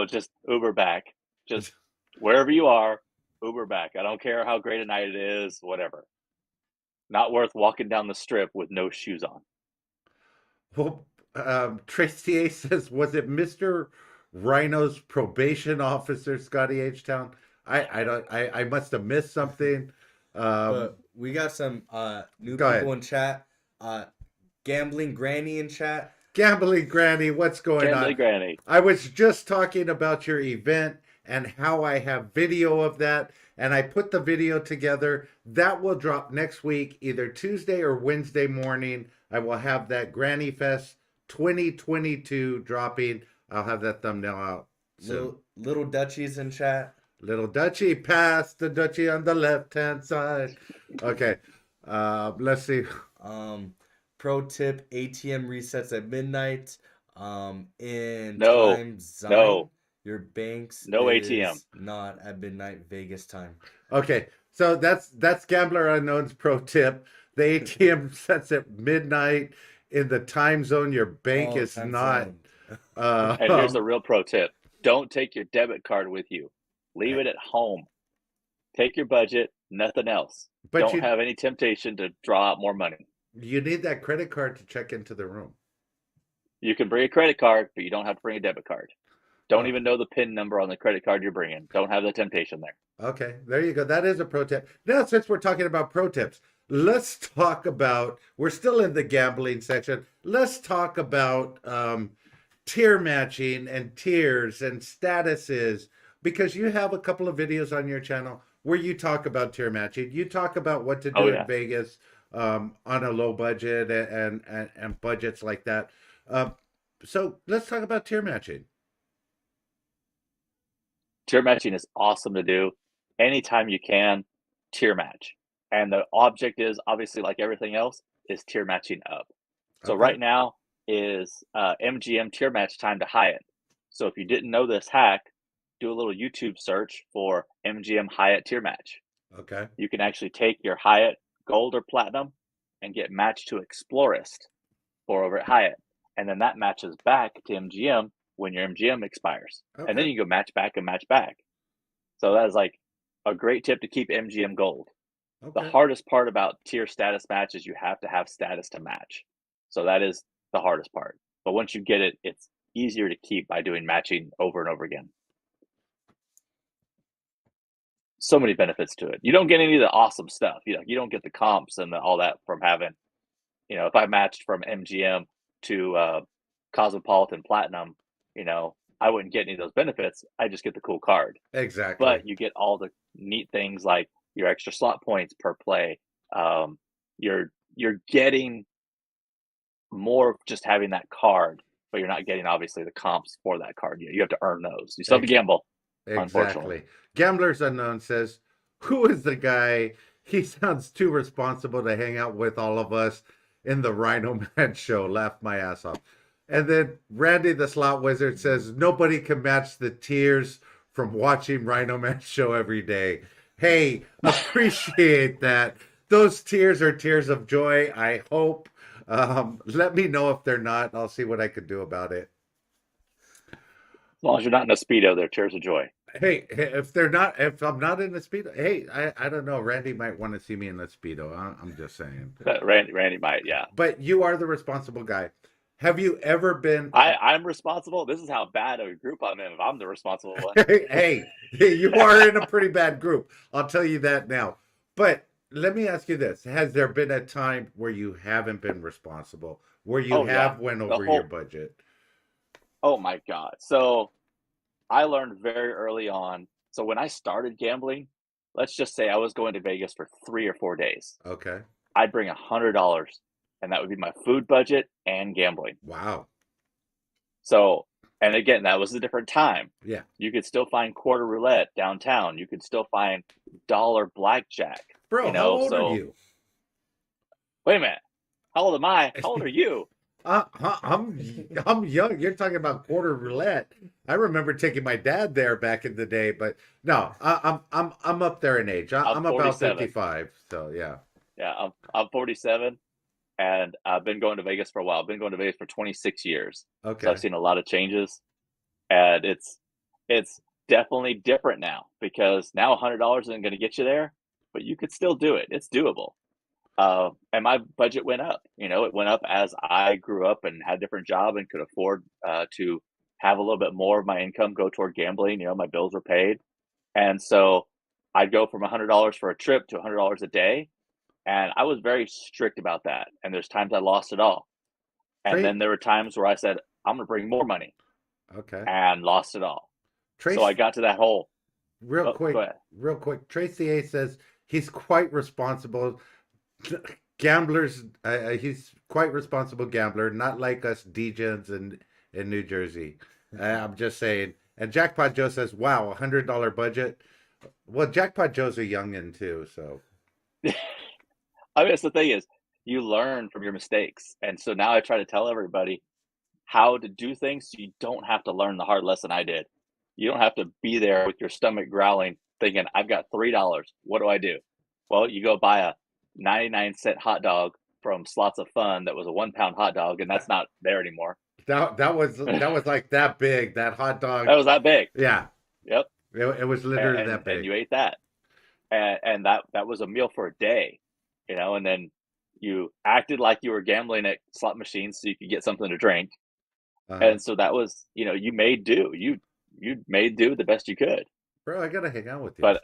Just Uber back. Just wherever you are, Uber back. I don't care how great a night it is, whatever. Not worth walking down the strip with no shoes on. Well, Tracy A says, was it Mr. Rhino's probation officer, Scotty H Town? I must have missed something. But we got some new Go people ahead. in chat. Gambling Granny in chat. Gambling Granny, what's going Gambling on? Granny. I was just talking about your event and how I have video of that, and I put the video together. That will drop next week, either Tuesday or Wednesday morning. I will have that Granny Fest 2022 dropping. I'll have that thumbnail out soon. Little Dutchies in chat. Little Dutchie, pass the Dutchie on the left-hand side. Okay, let's see. Pro tip: ATM resets at midnight. In No, time zone, no. your banks No is ATM. not at midnight Vegas time. Okay, so that's Gambler Unknown's pro tip. The ATM sets at midnight in the time zone your bank is time not. zone. And here's the real pro tip. Don't take your debit card with you. Leave it at home. Take your budget, nothing else. But Don't you have any temptation to draw out more money. you need that credit card to check into the room. You can bring a credit card, but you don't have to bring a debit card. Don't even know the PIN number on the credit card you're bringing. Don't have the temptation there. Okay, there you go. That is a pro tip. Now, since we're talking about pro tips, let's talk about, we're still in the gambling section. Let's talk about tier matching and tiers and statuses, because you have a couple of videos on your channel where you talk about tier matching. You talk about what to do in Vegas on a low budget and budgets like that. So let's talk about tier matching. Tier matching is awesome to do. Anytime you can, tier match. And the object is, obviously, like everything else, is tier matching up. So Okay. right now is MGM tier match time to Hyatt. So if you didn't know this hack, do a little YouTube search for MGM Hyatt tier match. Okay. You can actually take your Hyatt Gold or Platinum and get matched to Explorist for over at Hyatt. And then that matches back to MGM when your MGM expires. Okay. And then you go match back and match back. So that is like a great tip to keep MGM Gold. Okay. The hardest part about tier status match is you have to have status to match. So that is the hardest part. But once you get it, it's easier to keep by doing matching over and over again. So many benefits to it. You don't get any of the awesome stuff. You don't get the comps and all that from having, if I matched from MGM to Cosmopolitan Platinum, I wouldn't get any of those benefits. I just get the cool card. Exactly. But you get all the neat things like your extra slot points per play. You're getting more of just having that card but you're not getting obviously the comps for that card. You have to earn those. You still have to gamble. Unfortunately. Exactly. Gamblers Unknown says, "Who is the guy? He sounds too responsible to hang out with all of us in the Rhino Man show." Laughed my ass off. And then Randy the Slot Wizard says, "Nobody can match the tears from watching Rhino Man show every day." Hey, appreciate that. Those tears are tears of joy, I hope. Let me know if they're not. I'll see what I can do about it. As long as you're not in a Speedo, they're tears of joy. Hey, if I'm not in a Speedo, hey, I don't know. Randy might want to see me in a Speedo. I'm just saying. Randy might, yeah. But you are the responsible guy. Have you ever been? I'm responsible. This is how bad a group I'm in if I'm the responsible one. Hey, you are in a pretty bad group. I'll tell you that now. But let me ask you this: has there been a time where you haven't been responsible, where you have went over your budget? Oh my God! So I learned very early on. So when I started gambling, let's just say I was going to Vegas for 3 or 4 days. Okay. I'd bring $100, and that would be my food budget and gambling. Wow. So, and again, that was a different time. Yeah. You could still find quarter roulette downtown. You could still find dollar blackjack. Bro, how old are you? Wait a minute. How old am I? How old are you? I'm young. You're talking about quarter roulette. I remember taking my dad there back in the day, but no, I'm up there in age. I'm about 55. So yeah. Yeah, I'm 47, and I've been going to Vegas for a while. I've been going to Vegas for 26 years. Okay. So I've seen a lot of changes, and it's definitely different now because now $100 isn't going to get you there, but you could still do it. It's doable. And my budget went up. It went up as I grew up and had a different job and could afford to have a little bit more of my income go toward gambling. My bills were paid. And so I'd go from $100 for a trip to $100 a day. And I was very strict about that. And there's times I lost it all. And then there were times where I said, I'm going to bring more money. Okay. And lost it all. So I got to that whole. Real quick. Tracy A says he's quite responsible. Gamblers, he's quite responsible gambler, not like us degens in New Jersey. I'm just saying. And Jackpot Joe says, "Wow, $100 budget." Well, Jackpot Joe's a youngin too, so. I mean, that's the thing is, you learn from your mistakes, and so now I try to tell everybody how to do things so you don't have to learn the hard lesson I did. You don't have to be there with your stomach growling, thinking, "I've got $3. What do I do?" Well, you go buy a 99-cent hot dog from Slots of Fun that was a 1-pound hot dog, and that's not there anymore. That was like that big, that hot dog. That was that big. Yeah. Yep. It was literally that big. And you ate that. And that was a meal for a day, and then you acted like you were gambling at slot machines so you could get something to drink. And so that was, you made do. You made do the best you could. Bro, I gotta hang out with you. But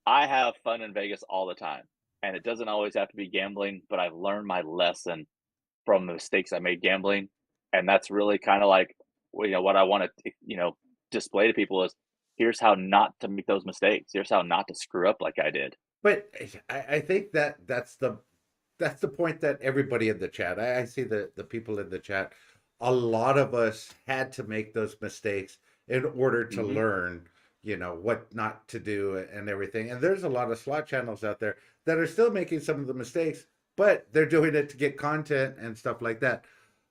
I have fun in Vegas all the time, and it doesn't always have to be gambling, but I've learned my lesson from the mistakes I made gambling, and that's really kind of like, what I want to, display to people is, here's how not to make those mistakes. Here's how not to screw up like I did. But I think that's the point that everybody in the chat, I see the people in the chat, a lot of us had to make those mistakes in order to learn, what not to do and everything. And there's a lot of slot channels out there that are still making some of the mistakes, but they're doing it to get content and stuff like that.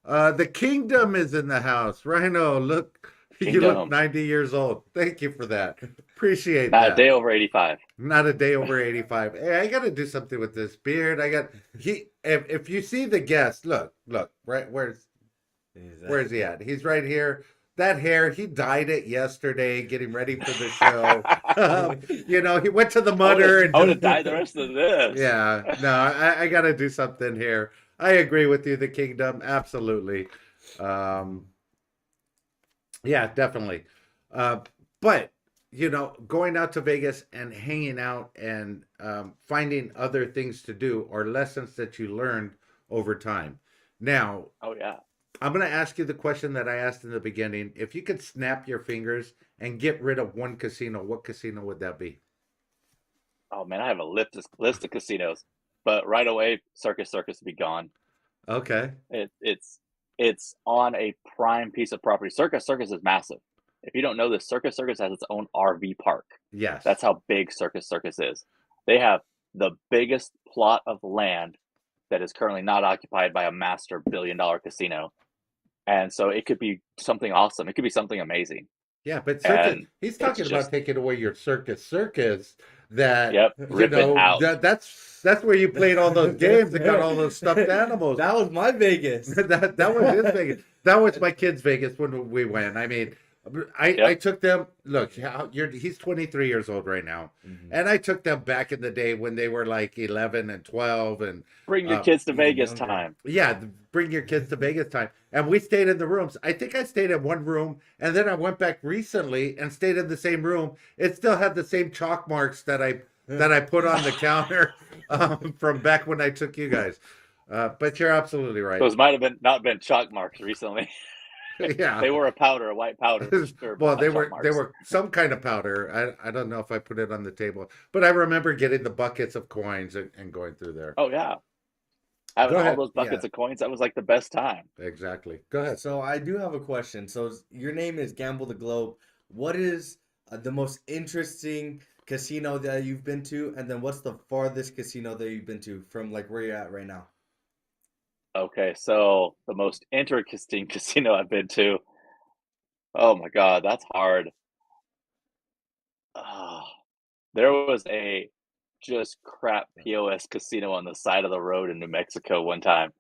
The Kingdom is in the house. Rhino, look, you look 90 years old. Thank you for that. Appreciate that. Not a day over 85. Not a day over 85. Hey, I got to do something with this beard. If you see the guest, look, right, where's he at? He's right here. That hair, he dyed it yesterday, getting ready for the show. He went to the mutter. I would have dyed the rest of this. Yeah, no, I got to do something here. I agree with you, the Kingdom, absolutely. Yeah, definitely. But going out to Vegas and hanging out and finding other things to do or lessons that you learned over time. Now, oh yeah. I'm going to ask you the question that I asked in the beginning. If you could snap your fingers and get rid of one casino, what casino would that be? Oh man, I have a list of casinos, but right away, Circus would be gone. Okay. It's on a prime piece of property. Circus Circus is massive. If you don't know this, Circus Circus has its own RV park. Yes. That's how big Circus Circus is. They have the biggest plot of land that is currently not occupied by a master billion-dollar casino. And so it could be something awesome. It could be something amazing. Yeah, but circus, And he's it's talking about just, taking away your circus that, yep, rip it out. that's where you played all those games and got all those stuffed animals. That was my Vegas. That was his Vegas. That was my kids' Vegas when we went. I mean, I Yep. took them. Look, he's 23 years old right now, and I took them back in the day when they were like 11 and 12, and Bring your kids to even Vegas younger. time. yeah, bring your kids to Vegas time. And we stayed in the rooms. I think I stayed in one room, and then I went back recently and stayed in the same room. It still had the same chalk marks that I put on the counter from back when I took you guys. But you're absolutely right. Those might have not been chalk marks recently. Yeah. They were a white powder. Well, they chalk they marks. were some kind of powder. I don't know if I put it on the table, but I remember getting the buckets of coins and going through there. Oh yeah, having Go all ahead. those buckets of coins, that was like the best time. Exactly. Go ahead. So I do have a question. So your name is Gamble the Globe. What is the most interesting casino that you've been to, and then what's the farthest casino that you've been to from like where you're at right now? Okay, so the most interesting casino I've been to. Oh my God, that's hard. Ah, there was a just crap POS casino on the side of the road in New Mexico one time.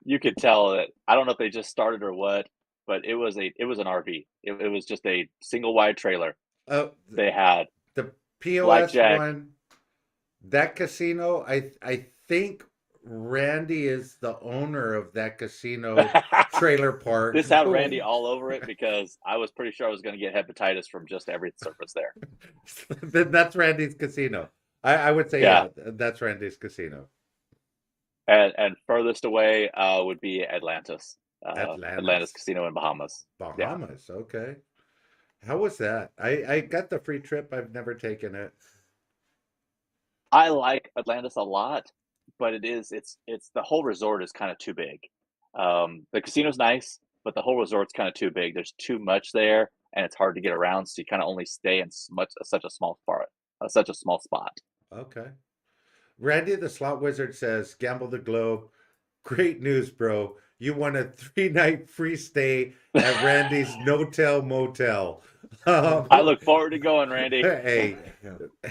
You could tell that I don't know if they just started or what, but it was an RV. It was just a single wide trailer. Uh, They had the POS blackjack. one, that casino, I think Randy is the owner of that casino trailer park. This had Randy all over it because I was pretty sure I was going to get hepatitis from just every surface there. Then that's Randy's casino. I would say, Yeah. that's Randy's casino. And furthest away would be Atlantis. Atlantis. Atlantis Casino in Bahamas. Yeah. Bahamas. Okay. How was that? I got the free trip. I've never taken it. I like Atlantis a lot, but it's the whole resort is kind of too big. The casino's nice, but the whole resort's kind of too big. There's too much there, and it's hard to get around, so you kind of only stay in such a small spot. Okay. Randy the Slot Wizard says, Gamble the Globe. Great news, bro. You won a 3-night free stay at Randy's No-Tell Motel. I look forward to going, Randy. Hey,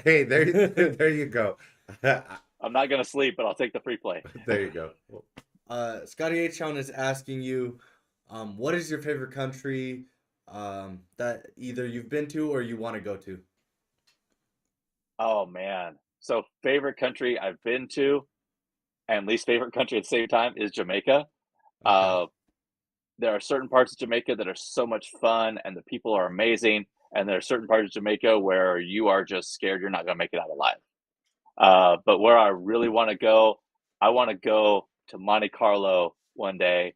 there you go. I'm not gonna sleep, but I'll take the free play. There you go. Scotty H. Town is asking you, what is your favorite country that either you've been to or you want to go to? Oh man. So favorite country I've been to and least favorite country at the same time is Jamaica. Uh, there are certain parts of Jamaica that are so much fun and the people are amazing. And there are certain parts of Jamaica where you are just scared you're not going to make it out alive. But where I really want to go, I want to go to Monte Carlo one day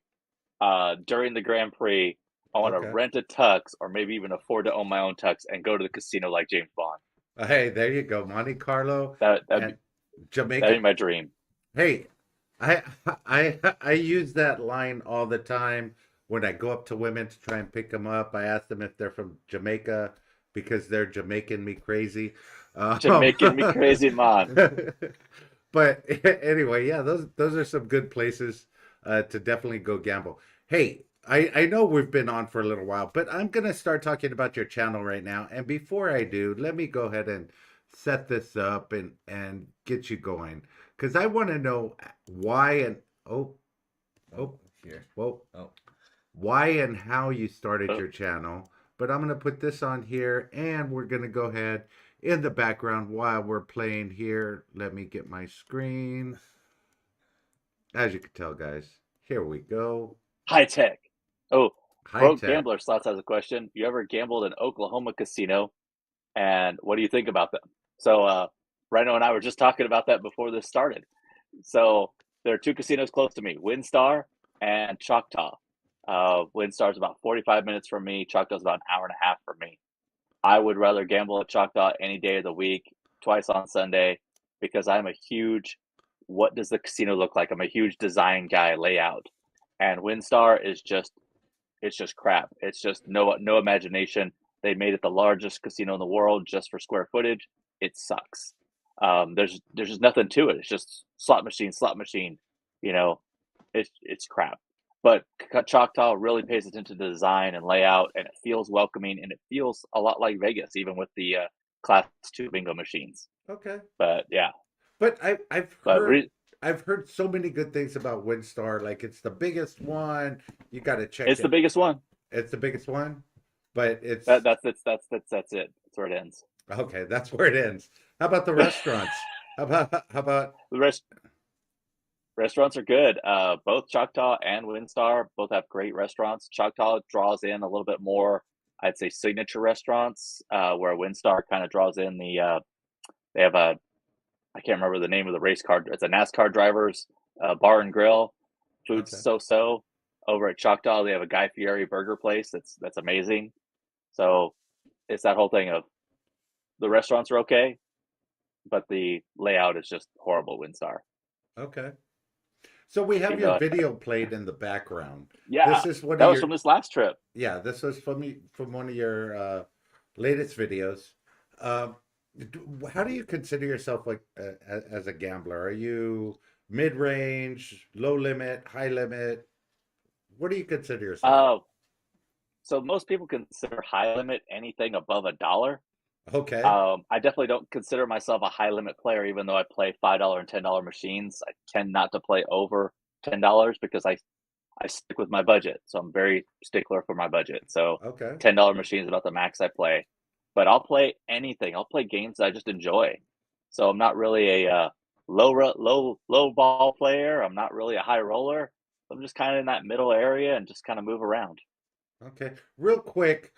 during the Grand Prix. I want to Okay. rent a tux or maybe even afford to own my own tux and go to the casino like James Bond. Hey, there you go. Monte Carlo That'd and be Jamaica. my dream. Hey, I use that line all the time when I go up to women to try and pick them up. I ask them if they're from Jamaica because they're Jamaican me crazy. Jamaican me crazy, man. But anyway, yeah, those are some good places to definitely go gamble. Hey, I know we've been on for a little while, but I'm gonna start talking about your channel right now. And before I do, let me go ahead and set this up and get you going. Because I want to know why and Here. well, Oh. why and how you started your channel. But I'm going to put this on here and we're going to go ahead in the background while we're playing here. Let me get my screen. As you can tell, guys, here we go. High tech. Oh, High Rogue tech. Gambler Slots has a question. You ever gambled in Oklahoma casino? And what do you think about them? So, Rhino and I were just talking about that before this started. So, there are two casinos close to me, WinStar and Choctaw. WinStar's about 45 minutes from me. Choctaw's about an hour and a half from me. I would rather gamble at Choctaw any day of the week, twice on Sunday, because I'm a huge what does the casino look like? I'm a huge design guy, layout, and WinStar is just it's just crap. It's just no imagination. They made it the largest casino in the world just for square footage. It sucks. There's just nothing to it. It's just slot machine, slot machine. You know, it's crap. But Choctaw really pays attention to design and layout, and it feels welcoming, and it feels a lot like Vegas, even with the Class 2 bingo machines. Okay. But yeah, But I've but heard I've heard so many good things about WinStar. Like it's the biggest one. You got to check it's it. the biggest one. It's the biggest one, but it's That's it. That's it. That's where it ends. okay. That's where it ends. How about the restaurants? How about The restaurants are good. Both Choctaw and WinStar both have great restaurants. Choctaw draws in a little bit more, I'd say, signature restaurants, where WinStar kind of draws in they have I can't remember the name of the race car. It's a NASCAR driver's bar and grill. Food's Okay. so. Over at Choctaw, they have a Guy Fieri burger place that's amazing. So it's that whole thing of the restaurants are okay, but the layout is just horrible. WinStar, Okay. So we have even your though video played in the background. yeah, This is one that of was your from this last trip. yeah. This was from one of your latest videos. Um, how do you consider yourself like as a gambler? Are you mid range, low limit, high limit? What do you consider yourself? Uh, so most people consider high limit anything above $1. Okay. I definitely don't consider myself a high limit player, even though I play $5 and $10 machines. I tend not to play over $10 because I stick with my budget. So I'm very stickler for my budget. So Okay. $10 machines is about the max I play. But I'll play anything. I'll play games that I just enjoy. So I'm not really a low ball player. I'm not really a high roller. I'm just kind of in that middle area and just kind of move around. Okay. Real quick,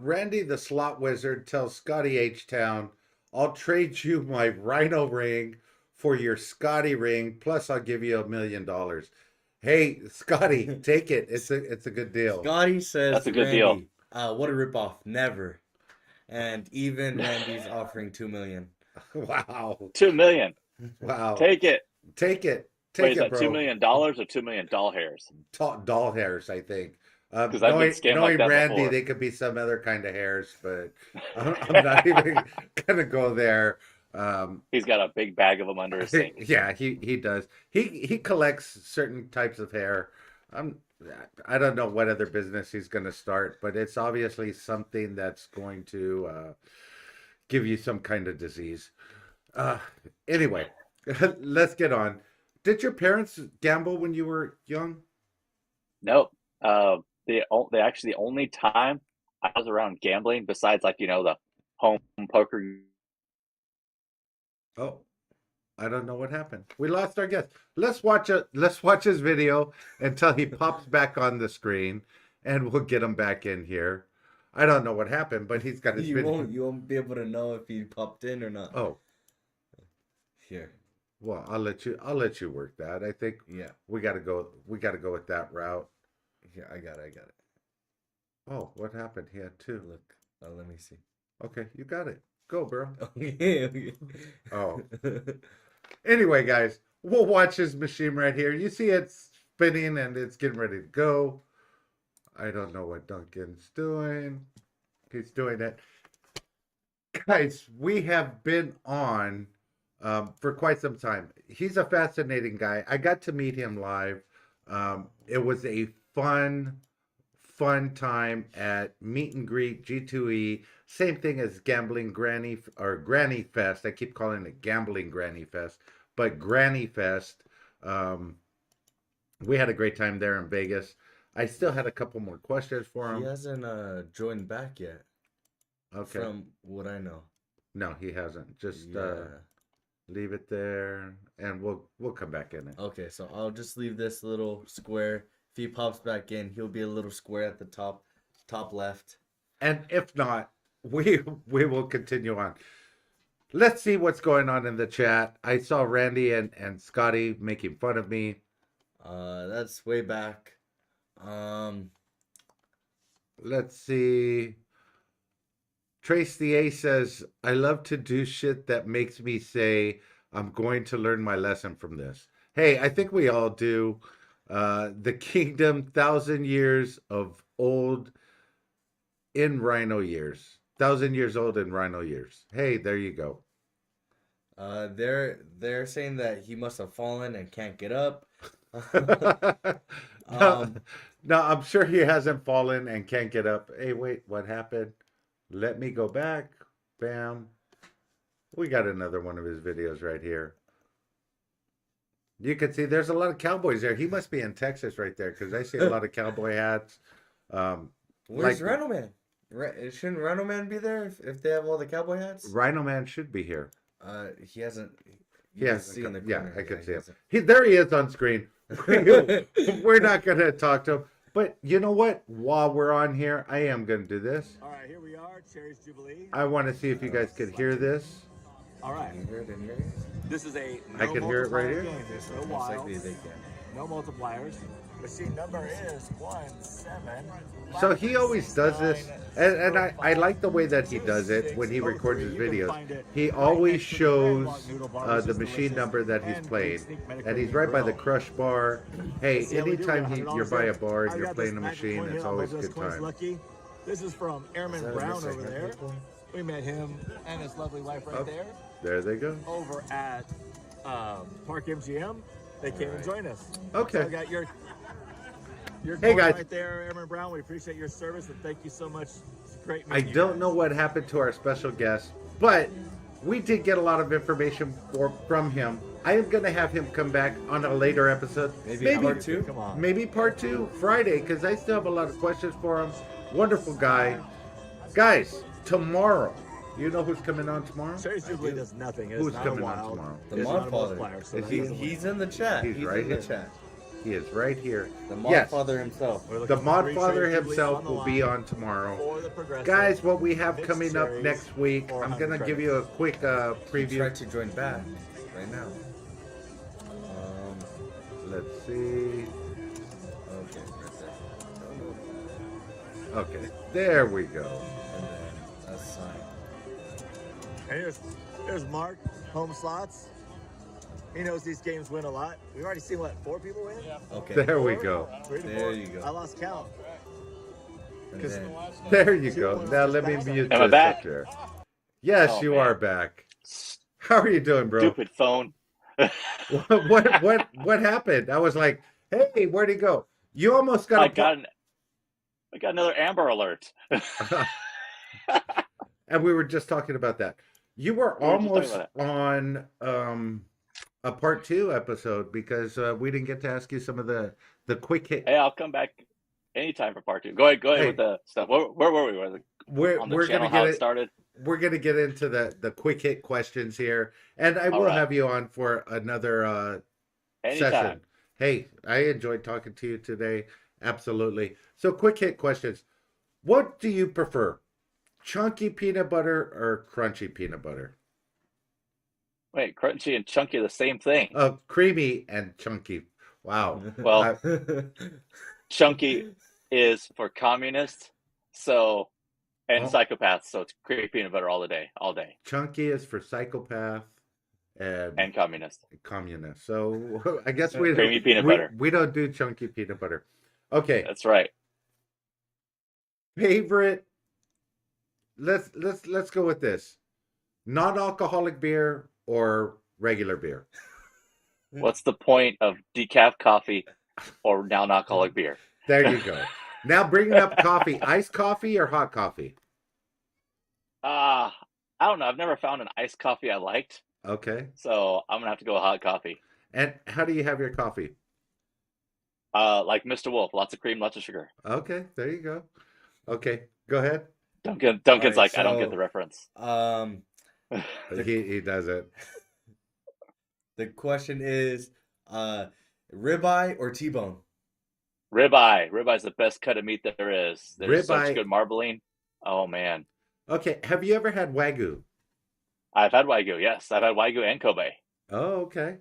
Randy the Slot Wizard tells Scotty H Town, I'll trade you my Rhino ring for your Scotty ring, plus I'll give you $1 million. Hey, Scotty, take it. It's a good deal. Scotty That's says, a good deal. Randy, what a ripoff. Never. And even Randy's offering 2 million. Wow. 2 million. Wow. Take it. Take it. Wait, Take is it, that $2 bro. million or $2 million doll hairs? Doll hairs, I think. Because I've been scammed like Knowing that Randy, before. they could be some other kind of hairs, but I'm not even gonna go there. He's got a big bag of them under his sink. Yeah, he does. He collects certain types of hair. I'm I don't know what other business he's gonna start, but it's obviously something that's going to give you some kind of disease. Uh, anyway, let's get on. Did your parents gamble when you were young? Nope. They actually the only time I was around gambling, besides like the home poker. Oh, I don't know what happened. We lost our guest. Let's watch his video until he pops back on the screen, and we'll get him back in here. I don't know what happened, but he's got his video. You won't be able to know if he popped in or not. Oh, Here. well, I'll let you work that. I think Yeah. we gotta go with that route. Here, I got it. Oh, what happened? He had two. Look. Let me see. Okay, you got it. Go, bro. Okay. Oh. Anyway, guys, we'll watch his machine right here. You see it's spinning and it's getting ready to go. I don't know what Duncan's doing. He's doing it. Guys, we have been on for quite some time. He's a fascinating guy. I got to meet him live. It was a fun time at Meet and Greet G2E. Same thing as Gambling Granny or Granny Fest. I keep calling it Gambling Granny Fest, but Granny Fest. We had a great time there in Vegas. I still had a couple more questions for him. He hasn't joined back yet. Okay. From what I know. No, he hasn't. Just Yeah. leave it there, and we'll come back in it. Okay, so I'll just leave this little square. If he pops back in, he'll be a little square at the top left. And if not, we will continue on. Let's see what's going on in the chat. I saw Randy and Scotty making fun of me. That's way back. Let's see. Trace the A says, I love to do shit that makes me say, I'm going to learn my lesson from this. Hey, I think we all do. The kingdom, 1,000 years of old in rhino years. 1,000 years old in rhino years. Hey, there you go. They're saying that he must have fallen and can't get up. No, Um, no, I'm sure he hasn't fallen and can't get up. Hey, wait, what happened? Let me go back. Bam. We got another one of his videos right here. You can see there's a lot of cowboys there. He must be in Texas right there because I see a lot of cowboy hats. where's Like RhinoMan? Shouldn't RhinoMan be there if they have all the cowboy hats? RhinoMan should be here. He hasn't. You can Yes, see in the yeah, corner. I could see he him. hasn't. There he is on screen. We're not going to talk to him. But you know what? While we're on here, I am going to do this. All right, here we are, Cherry's Jubilee. I want to see if you guys could hear this. All right, Can you hear it in here? this is a I can hear it right here. game. There's no Most likely wilds, they can. no multipliers. Machine number is 17. So he always does this, and I like the way that he does it when he records his videos. He always shows the machine number that he's playing, and he's right by the crush bar. Hey, anytime you're by a bar and you're playing a machine, it's always a good time. Lucky. This is from Airman Is that a Brown missing over there. people? We met him and his lovely wife right Oh. there There they go. over at Park MGM. They came and joined us. Okay. So I got your Hey, board guys. right there, Airman Brown. We appreciate your service and thank you so much. It's great I meeting you don't guys. know what happened to our special guest, but we did get a lot of information from him. I am going to have him come back on a later episode. Maybe part two? Come on. Maybe part 2 Friday, because I still have a lot of questions for him. Wonderful guy. Guys, tomorrow, you know who's coming on tomorrow? Cherry's Jubilee does nothing. It's Who's not coming a on wild. tomorrow? The It's not a Modfather. multiplier, so that doesn't He's in the chat. He's He's right in the here. chat. He is right here. The Yes. Modfather himself. We're The looking for three Modfather Cherry's Jubilees himself on the will be line on tomorrow. for the progressive. Guys, what we have Mixed coming up cherries next week, or I'm 100 going to give credits. you a quick Try preview. to join back right now. Let's see. Okay, right there. Okay, there we go. And then that's sign. And here's Mark, Home Slots. He knows these games win a lot. We've already seen, what, 4 people win? Okay. There we go. 3 to There 4. you go. I lost count. And 'Cause- then, There you go. Now let me mute Am I this back? up there. Yes, Oh, you man. are back. How are you doing, bro? Stupid phone. What happened? I was like, hey, where'd he go? You almost got I a got another Amber Alert. and we were just talking about that. You were We were just almost talking on a part 2 episode because we didn't get to ask you some of the quick hit. Hey, I'll come back anytime for part 2. Go ahead Hey. with the stuff. Where were we? We're On the we're channel, gonna how get it it. started. We're gonna get into the quick hit questions here, and I All will right. have you on for another Anytime. session. Hey, I enjoyed talking to you today. Absolutely. So, quick hit questions. What do you prefer? Chunky peanut butter or crunchy peanut butter? Wait, crunchy and chunky are the same thing. Creamy and chunky. Wow. Well, chunky is for communists, and Oh. psychopaths. So it's creamy peanut butter all day. Chunky is for psychopath And communist. communist. So I guess we Creamy peanut butter. We don't do chunky peanut butter. Okay. That's right. Favorite. Let's go with this. Non-alcoholic beer or regular beer? What's the point of decaf coffee or non-alcoholic beer? There you go. Now bringing up coffee, iced coffee or hot coffee? I don't know. I've never found an iced coffee I liked, Okay. so I'm gonna have to go hot coffee. And how do you have your coffee? Like Mr. Wolf, lots of cream, lots of sugar. Okay, there you go. Okay, go ahead. Duncan's Alright, like, I don't get so- the reference. He does it. The question is, ribeye or T-bone? Ribeye. Ribeye's the best cut of meat that there is. There's Ribeye- such good marbling. Oh man, Okay, have you ever had Wagyu? I've had Wagyu. Yes, I've had Wagyu and Kobe. Oh, okay.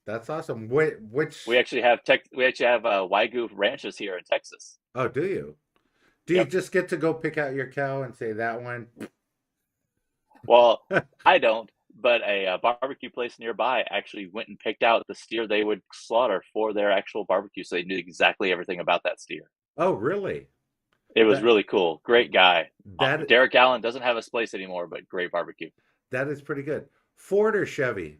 That's awesome. Which? We actually have Wagyu ranches here in Texas. Oh, do you? Do you Yep. just get to go pick out your cow and say that one? Well, I don't. but a barbecue place nearby actually went and picked out the steer they would slaughter for their actual barbecue, so they knew exactly everything about that steer. Oh, really? It was That really cool. Great guy. that Derek Allen doesn't have his place anymore, but great barbecue. that is pretty good. Ford or Chevy?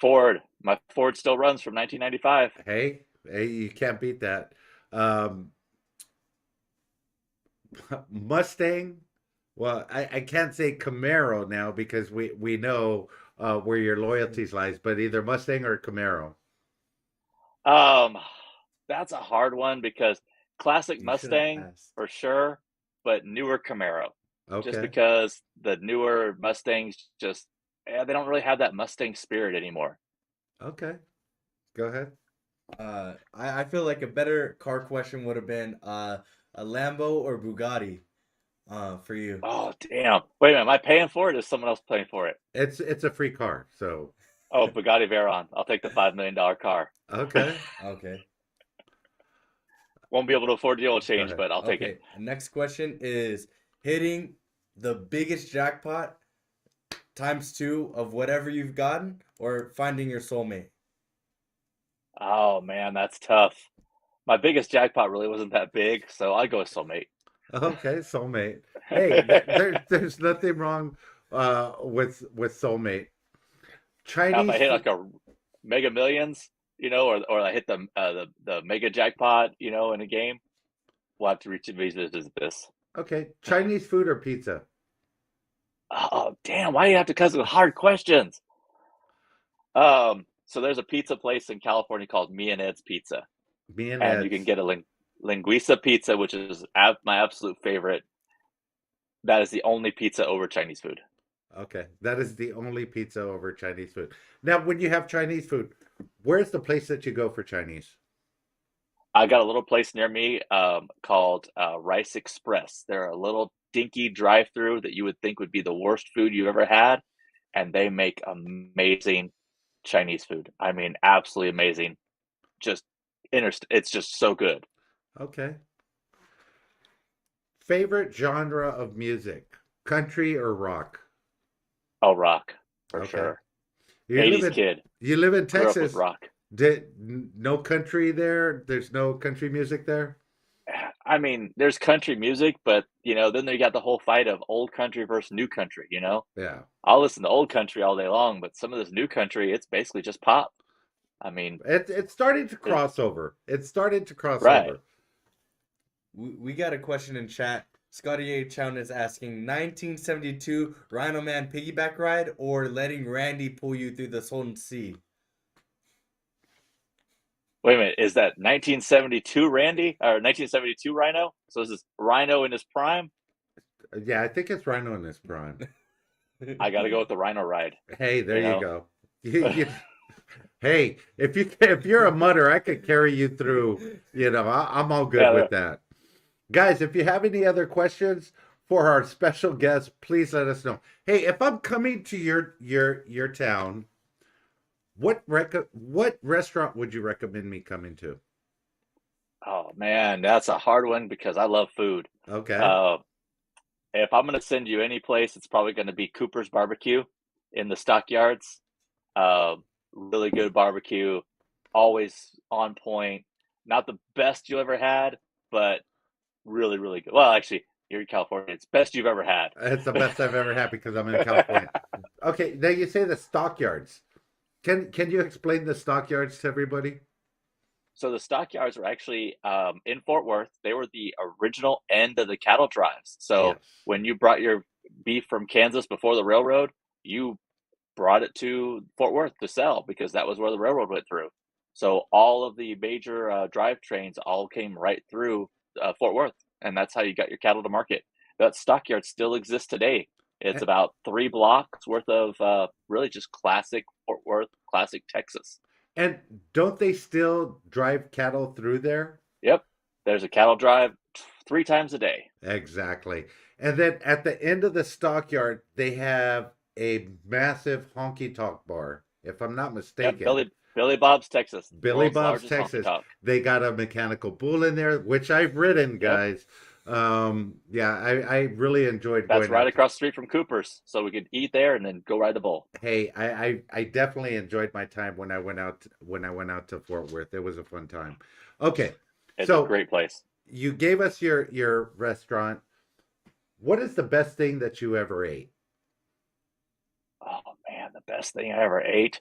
Ford. My Ford still runs from 1995. Hey, you can't beat that. Um, Mustang. Well, I can't say Camaro now because we know where your loyalties lies, but either Mustang or Camaro. Um, that's a hard one because classic You should have Mustang asked. for sure, but newer Camaro. Just Okay. because the newer Mustangs they don't really have that Mustang spirit anymore. Okay. Go ahead. I feel like a better car question would have been a Lambo or Bugatti for you. Oh, damn. Wait a minute. Am I paying for it or is someone else paying for it? It's a free car, so Oh, Bugatti Veyron. I'll take the $5 million car. okay. Okay. Won't be able to afford the oil Go change, ahead. but I'll take Okay. it. Next question is hitting the biggest jackpot ×2 of whatever you've gotten, or finding your soulmate. Oh, man, that's tough. My biggest jackpot really wasn't that big, so I'd go with Soulmate. Okay, soulmate. Hey, there's nothing wrong with soulmate. Now, if I Chinese hit food. like a Mega Millions, or I hit the mega jackpot, in a game, we'll have to revisit this. Okay, Chinese food or pizza? Oh, damn! Why do you have to come with hard questions? So there's a pizza place in California called Me and Ed's Pizza, Me and and you can Ed's. get a linguiça pizza, which is my absolute favorite. That is the only pizza over Chinese food. Okay, that is the only pizza over Chinese food. Now, when you have Chinese food, where's the place that you go for Chinese? I got a little place near me called Rice Express. They're a little dinky drive-through that you would think would be the worst food you've ever had, and they make amazing Chinese food. I mean, absolutely amazing. Just it's just so good. Okay. Favorite genre of music? Country or rock? Oh, rock for Okay. sure. You live 80s in kid, you live in grew up with Texas. rock. No country there? There's no country music there? I mean, there's country music, but then they got the whole fight of old country versus new country. Yeah. I'll listen to old country all day long, but some of this new country, it's basically just pop. I mean, It's starting to cross over. It's started to cross right. over. We got a question in chat. Scotty A. Chown is asking 1972 RhinoMan piggyback ride or letting Randy pull you through the Salton Sea. Wait a minute, is that 1972 Randy or 1972 Rhino? So is this Rhino in his prime? Yeah, I think it's Rhino in his prime. I got to go with the Rhino ride. Hey, there You you know? go. Hey, if you're a mutter, I could carry you through. I'm all good Yeah, with that. Guys, if you have any other questions for our special guest, please let us know. Hey, if I'm coming to your town, what restaurant would you recommend me coming to? Oh man, that's a hard one because I love food. Okay. Uh, if I'm going to send you any place, it's probably going to be Cooper's Barbecue in the Stockyards. Uh, really good barbecue, always on point. Not the best you ever had, but really, really good. Well, actually, you're in California. It's best you've ever had. It's the best I've ever had because I'm in California. Okay, now you say the stockyards. Can you explain the stockyards to everybody? So the stockyards were actually in Fort Worth. They were the original end of the cattle drives. So Yes. when you brought your beef from Kansas before the railroad, you brought it to Fort Worth to sell because that was where the railroad went through. So all of the major drive trains all came right through Fort Worth, and that's how you got your cattle to market. That stockyard still exists today. It's A- about 3 blocks worth of really just classic Fort Worth, classic Texas. And don't they still drive cattle through there? Yep, there's a cattle drive 3 times a day. Exactly. And then at the end of the stockyard, they have a massive honky tonk bar, if I'm not Yep, mistaken. Billy Bob's Texas, Billy world's Bob's largest honky Texas. tonk. They got a mechanical bull in there, which I've ridden, Yep. guys. Yeah, I really enjoyed That's going right out. across the street from Cooper's, so we could eat there and then go ride the bull. Hey, I definitely enjoyed my time when I went out to Fort Worth. It was a fun time. Okay, It's a so great place. you gave us your restaurant. What is the best thing that you ever ate? Oh man, the best thing I ever ate.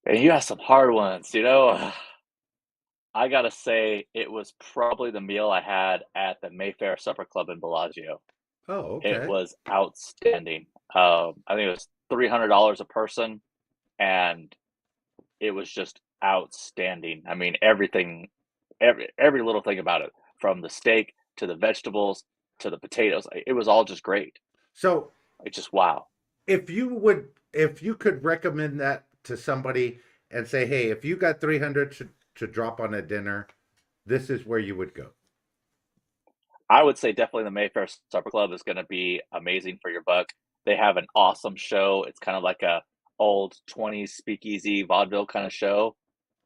And you have some hard ones, you know. I gotta say, it was probably the meal I had at the Mayfair Supper Club in Bellagio. Oh, It okay. was outstanding. I think it was $300 a person, and it was just outstanding. I mean, everything, every little thing about it, from the steak to the vegetables to the potatoes, it was all just great. So It's just wow. if you could recommend that to somebody and say, hey, if you got 300 to drop on a dinner, this is where you would go. I would say definitely the Mayfair Supper Club is going to be amazing for your buck. They have an awesome show. It's kind of like a old 20s speakeasy vaudeville kind of show.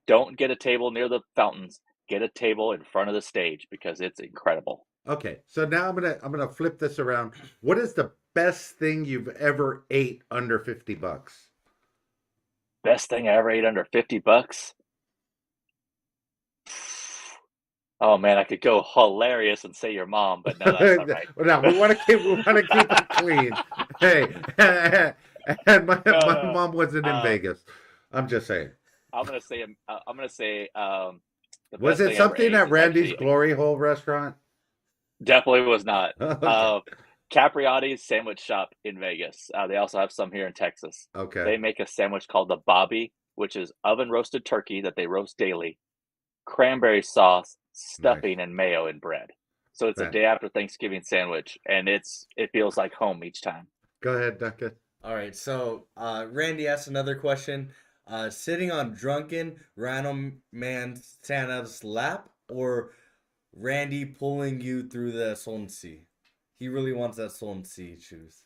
Don't get a table near the fountains. Get a table in front of the stage because it's incredible. Okay, so now I'm gonna flip this around. What is the best thing you've ever ate under $50? Best thing I ever ate under $50. Oh man, I could go hilarious and say your mom, but no, that's not right. No, we want to keep it clean. Hey, and my No, my no. mom wasn't in Um, Vegas. I'm just saying. I'm gonna say the Was best it thing I ever something ate at is Randy's actually Glory Hole restaurant? definitely was not. Okay, Uh, Capriati's Sandwich Shop in Vegas. They also have some here in Texas. okay, They make a sandwich called the Bobby, which is oven roasted turkey that they roast daily, cranberry sauce, nice. stuffing, and mayo in bread. So it's a Fan. day after Thanksgiving sandwich, and it feels like home each time. Go ahead, Duncan. All right, so Randy asked another question. Sitting on drunken Rhino Man Santa's lap or Randy pulling you through the Salton Sea? He really wants that Salton Sea shoes.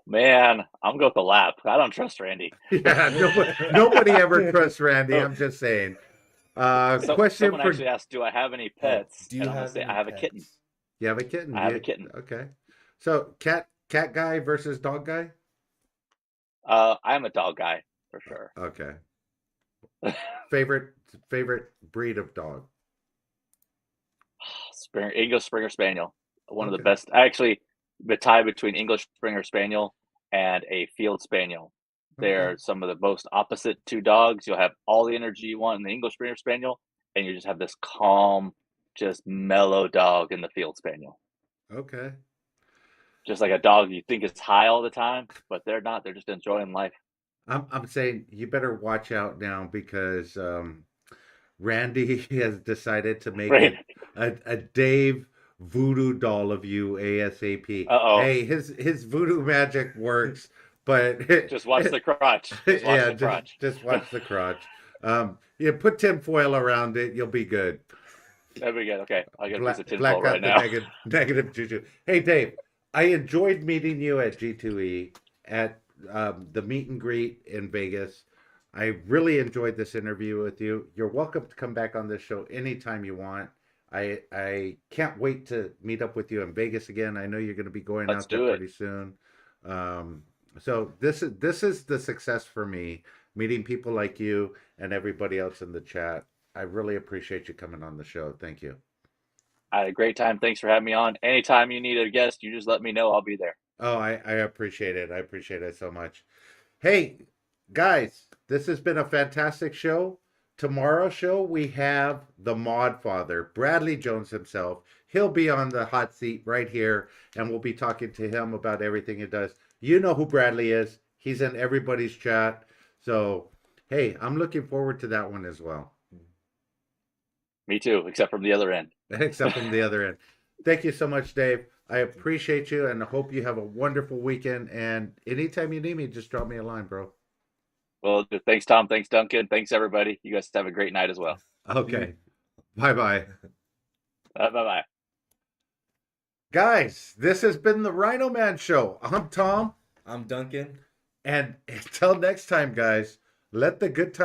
Man, I'm going with the lap. I don't trust Randy. Yeah, nobody ever trusts Randy. Oh, I'm just saying. so Question someone for actually asked, "Do I have any Oh, pets?" do you And I'm gonna have say any I have a kitten. pets? you have a kitten. I have a kitten. Okay. So cat guy versus dog guy. I'm a dog guy for sure. Okay. Favorite breed of dog. English Springer Spaniel, one of the Okay. best. Actually, the tie between English Springer Spaniel and a Field Spaniel. Okay. They're some of the most opposite two dogs. You'll have all the energy you want in the English Springer Spaniel, and you just have this calm, just mellow dog in the Field Spaniel. Okay. Just like a dog you think is high all the time, but they're not. They're just enjoying life. I'm saying you better watch out now because Randy has decided to make Right? a Dave voodoo doll of you ASAP. Uh-oh. Hey, his voodoo magic works, but Just watch the crotch. Just watch yeah, the crotch. just watch the crotch. Yeah, put tinfoil around it, you'll be good. There we go. Okay, I'll get a piece of tinfoil Black right out the now. negative juju. Hey, Dave, I enjoyed meeting you at G2E at the meet and greet in Vegas. I really enjoyed this interview with you. You're welcome to come back on this show anytime you want. I can't wait to meet up with you in Vegas again. I know you're going to be going Let's out there do it. pretty soon. So this is the success for me, meeting people like you and everybody else in the chat. I really appreciate you coming on the show. Thank you. I had a great time. Thanks for having me on. Anytime you need a guest, you just let me know. I'll be there. Oh, I appreciate it. I appreciate it so much. Hey, guys, this has been a fantastic show. Tomorrow's show, we have the Mod Father, Bradley Jones himself. He'll be on the hot seat right here, and we'll be talking to him about everything he does. You know who Bradley is. He's in everybody's chat. So, hey, I'm looking forward to that one as well. Me too, except from the other end. Except from the other end. Thank you so much, Dave. I appreciate you and I hope you have a wonderful weekend. And anytime you need me, just drop me a line, bro. Well, thanks, Tom. Thanks, Duncan. Thanks, everybody. You guys have a great night as well. Okay. Bye bye. Bye-bye. Guys, this has been the RhinoMan Show. I'm Tom. I'm Duncan. And until next time, guys, let the good times.